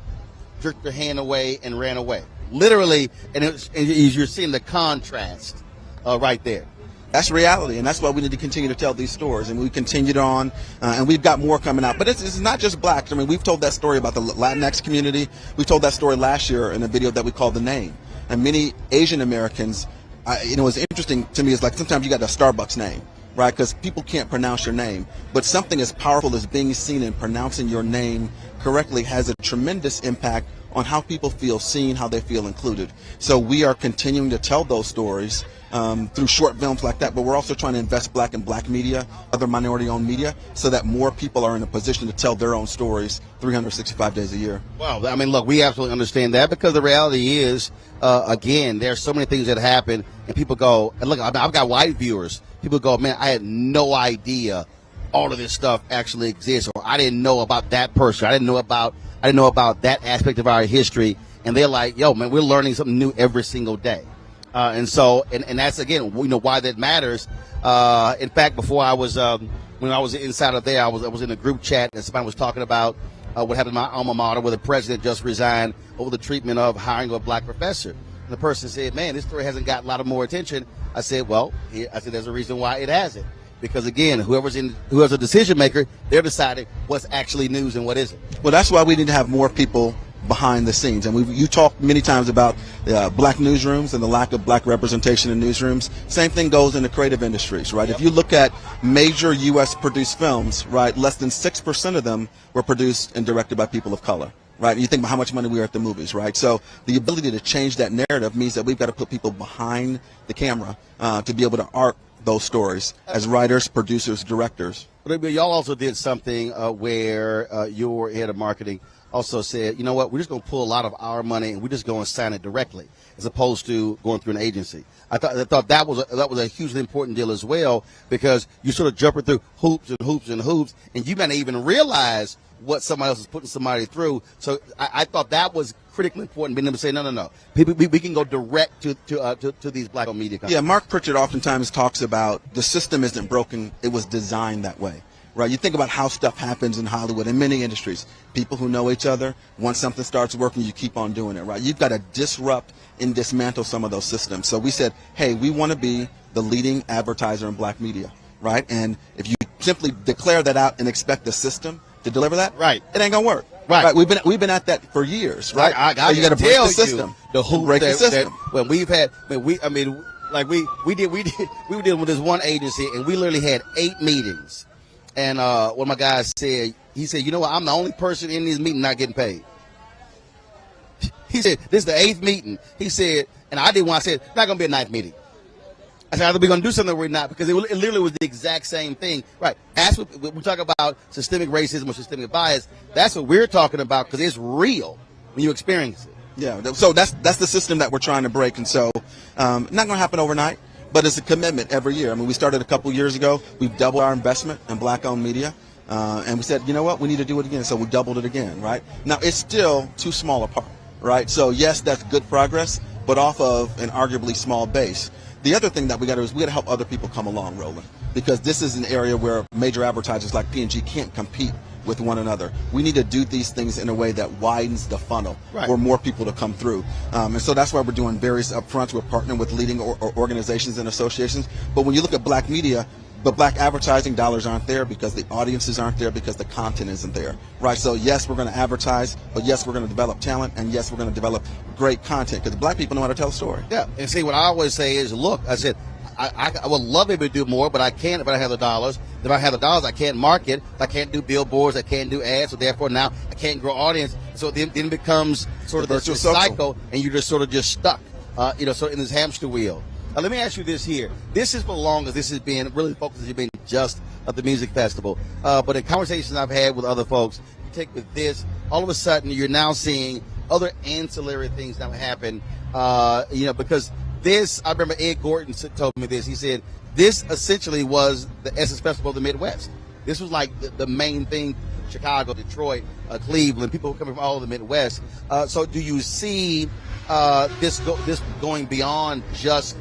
jerked their hand away and ran away. Literally, and you're seeing the contrast right there. That's reality, and that's why we need to continue to tell these stories, and we continued on, and we've got more coming out. But it's not just blacks. I mean, we've told that story about the Latinx community. We told that story last year in a video that we called The Name. And many Asian Americans, what's interesting to me is like sometimes you got a Starbucks name, right? Because people can't pronounce your name. But something as powerful as being seen and pronouncing your name correctly has a tremendous impact on how people feel seen, how they feel included. So we are continuing to tell those stories through short films like that, but we're also trying to invest black in black media, other minority-owned media, so that more people are in a position to tell their own stories 365 days a year. Well, I mean, look, we absolutely understand that, because the reality is, again, there's so many things that happen, and people go, and look, I've got white viewers. People go, man, I had no idea all of this stuff actually exists, or I didn't know about that person. I didn't know about that aspect of our history. And they're like, yo, man, we're learning something new every single day. And that's, again, why that matters. In fact, before I was, when I was inside of there, I was in a group chat, and somebody was talking about what happened in my alma mater, where the president just resigned over the treatment of hiring a black professor. And the person said, man, this story hasn't got a lot of more attention. I said, well, there's a reason why it hasn't. Because, again, whoever's a decision maker, they're deciding what's actually news and what isn't. Well, that's why we need to have more people behind the scenes. And you talked many times about black newsrooms and the lack of black representation in newsrooms. Same thing goes in the creative industries, right? Yep. If you look at major U.S. produced films, right, less than 6% of them were produced and directed by people of color. Right, and you think about how much money we are at the movies, right? So the ability to change that narrative means that we've got to put people behind the camera to be able to art those stories as writers, producers, directors. But y'all also did something where your head of marketing also said, you know what, we're just going to pull a lot of our money and we're just going to sign it directly, as opposed to going through an agency. I thought that was a hugely important deal as well, because you sort of jumping through hoops and hoops and hoops, and you may not even realize what somebody else is putting somebody through. So I thought that was critically important, being able to say, no. People, we can go direct to these black media companies. Yeah, Mark Pritchard oftentimes talks about the system isn't broken, it was designed that way. Right, you think about how stuff happens in Hollywood, in many industries. People who know each other, once something starts working, you keep on doing it, right? You've got to disrupt and dismantle some of those systems. So we said, hey, we want to be the leading advertiser in black media, right? And if you simply declare that out and expect the system to deliver that, right, it ain't gonna work. Right, we've been at that for years, right? I you got to break the system. The hoop break the system. When we did with this one agency, and we literally had 8 meetings. And one of my guys said, he said, you know what, I'm the only person in this meeting not getting paid. He said, this is the 8th meeting. He said, and I did one, I said, it's not going to be a 9th meeting. I said, either we're going to do something or we're not, because it literally was the exact same thing. Right. That's what we talk about, systemic racism or systemic bias. That's what we're talking about, because it's real when you experience it. Yeah. So that's the system that we're trying to break. And so not going to happen overnight. But it's a commitment every year. I mean, we started a couple years ago. We've doubled our investment in black-owned media. And we said, you know what, we need to do it again. So we doubled it again, right? Now, it's still too small a part, right? So, yes, that's good progress, but off of an arguably small base. The other thing that we got to do is we got to help other people come along, Roland, because this is an area where major advertisers like P&G can't compete with one another. We need to do these things in a way that widens the funnel for more people to come through. And so that's why we're doing various upfronts. We're partnering with leading organizations and associations. But when you look at black media, the black advertising dollars aren't there because the audiences aren't there, because the content isn't there, right? So yes, we're going to advertise, but yes, we're going to develop talent, and yes, we're going to develop great content, because black people know how to tell a story. Yeah, and see, what I always say is, look, I said, I would love to be able to do more, but I can't if I don't have the dollars. If I have the dollars, I can't market. I can't do billboards. I can't do ads. So therefore, now I can't grow audience. So then it becomes sort of this cycle, and you're just sort of stuck, sort of in this hamster wheel. Now, let me ask you this here. This is for long as this has been really focused. Has been just of the music festival. But in conversations I've had with other folks, you take with this, all of a sudden you're now seeing other ancillary things that happen, because this, I remember Ed Gordon told me this. He said, this essentially was the Essence Festival of the Midwest. This was like the main thing, Chicago, Detroit, Cleveland, people coming from all over the Midwest. So do you see this going beyond just,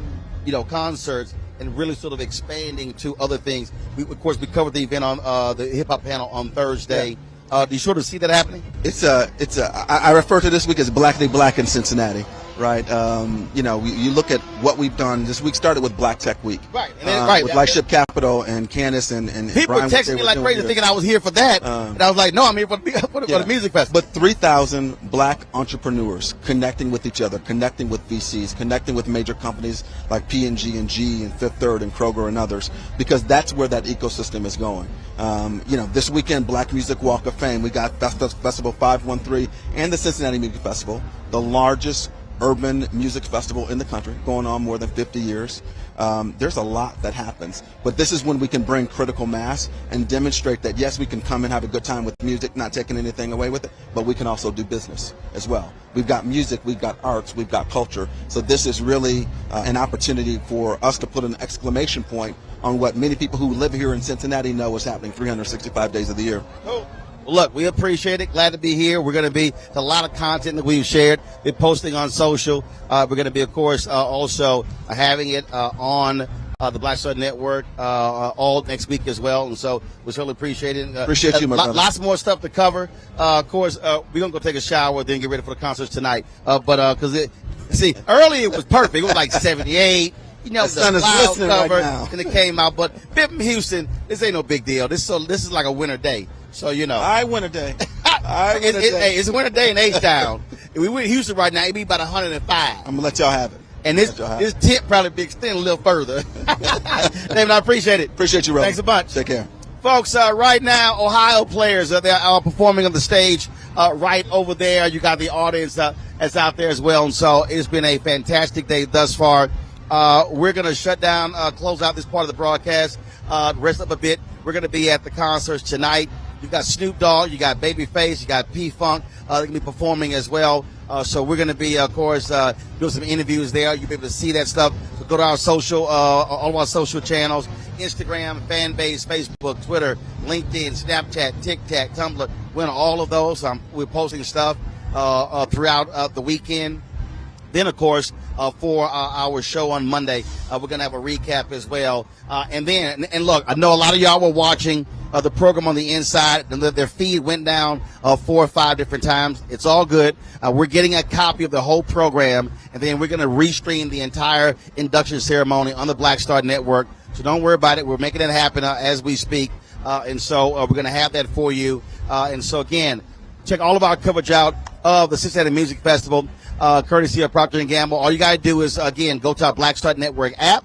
concerts and really sort of expanding to other things? Of course, we covered the event on the hip-hop panel on Thursday. Do you sort of see that happening? I refer to this week as Black Day Black in Cincinnati, right? You look at what we've done. This week started with Black Tech Week, right? Right. With Lightship Capital and Candace and people Brian, texting me like crazy, thinking I was here for that, and I was like, no, I'm here for the music festival. But 3,000 Black entrepreneurs connecting with each other, connecting with VCs, connecting with major companies like P&G and G and Fifth Third and Kroger and others, because that's where that ecosystem is going. This weekend, Black Music Walk of Fame, we got Festival 513 and the Cincinnati Music Festival, the largest urban music festival in the country, going on more than 50 years. There's a lot that happens, but this is when we can bring critical mass and demonstrate that, yes, we can come and have a good time with music, not taking anything away with it, but we can also do business as well. We've got music, we've got arts, we've got culture. So this is really an opportunity for us to put an exclamation point on what many people who live here in Cincinnati know is happening 365 days of the year. Cool. Well, look, we appreciate it. Glad to be here. We're going to be a lot of content that we've shared. We're posting on social. We're going to be, of course, also having it on the Black Star Network all next week as well. And so we certainly appreciate it. Appreciate you, my brother. Lots more stuff to cover. Of course, we're going to go take a shower, then get ready for the concerts tonight. Because earlier it was perfect. It was like 78. The sun is cloud glistening cover, right now. and it came out. But being from Houston, this ain't no big deal. This is like a winter day. So, winter day. It's a winter day in H-Town. If we went to Houston right now, it'd be about 105. I'm going to let y'all have it. And this tent probably be extended a little further. David, I appreciate it. Appreciate you, brother. Thanks a bunch. Take care. Folks, right now, Ohio players, they are performing on the stage right over there. You got the audience that's out there as well. And so it's been a fantastic day thus far. We're going to shut down, close out this part of the broadcast, rest up a bit. We're going to be at the concerts tonight. You got Snoop Dogg, you got Babyface, you got P-Funk. They're going to be performing as well. So we're going to be, of course, doing some interviews there. You'll be able to see that stuff. So go to our social, all of our social channels, Instagram, Fanbase, Facebook, Twitter, LinkedIn, Snapchat, TikTok, Tumblr. We're on all of those. We're posting stuff throughout the weekend. Then, of course, for our show on Monday, we're going to have a recap as well. And look, I know a lot of y'all were watching the program on the inside, and their feed went down 4 or 5 different times. It's all good. We're getting a copy of the whole program, and then we're going to restream the entire induction ceremony on the Black Star Network. So don't worry about it. We're making it happen as we speak. And so we're going to have that for you. And so, again, check all of our coverage out of the Cincinnati Music Festival, courtesy of Procter & Gamble. All you got to do is, again, go to our Black Star Network app.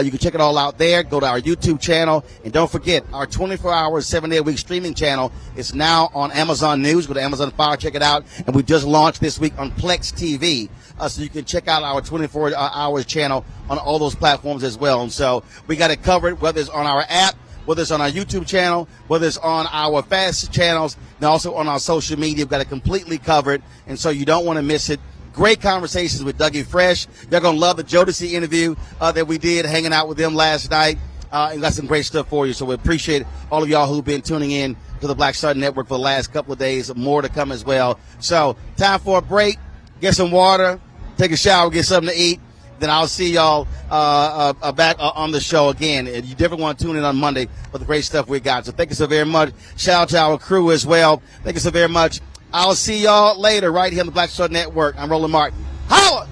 You can check it all out there. Go to our YouTube channel. And don't forget, our 24-hour, 7-day-a-week streaming channel is now on Amazon News. Go to Amazon Fire, check it out. And we just launched this week on Plex TV. So you can check out our 24-hour channel on all those platforms as well. And so we got it covered, whether it's on our app, whether it's on our YouTube channel, whether it's on our fast channels, and also on our social media. We've got it completely covered. And so you don't want to miss it. Great conversations with Dougie Fresh. You're going to love the Jodeci interview that we did, hanging out with them last night. And got some great stuff for you. So we appreciate all of y'all who've been tuning in to the Black Star Network for the last couple of days. More to come as well. So time for a break. Get some water. Take a shower. Get something to eat. Then I'll see y'all back on the show again. You definitely want to tune in on Monday for the great stuff we got. So thank you so very much. Shout out to our crew as well. Thank you so very much. I'll see y'all later right here on the Black Star Network. I'm Roland Martin. Holla!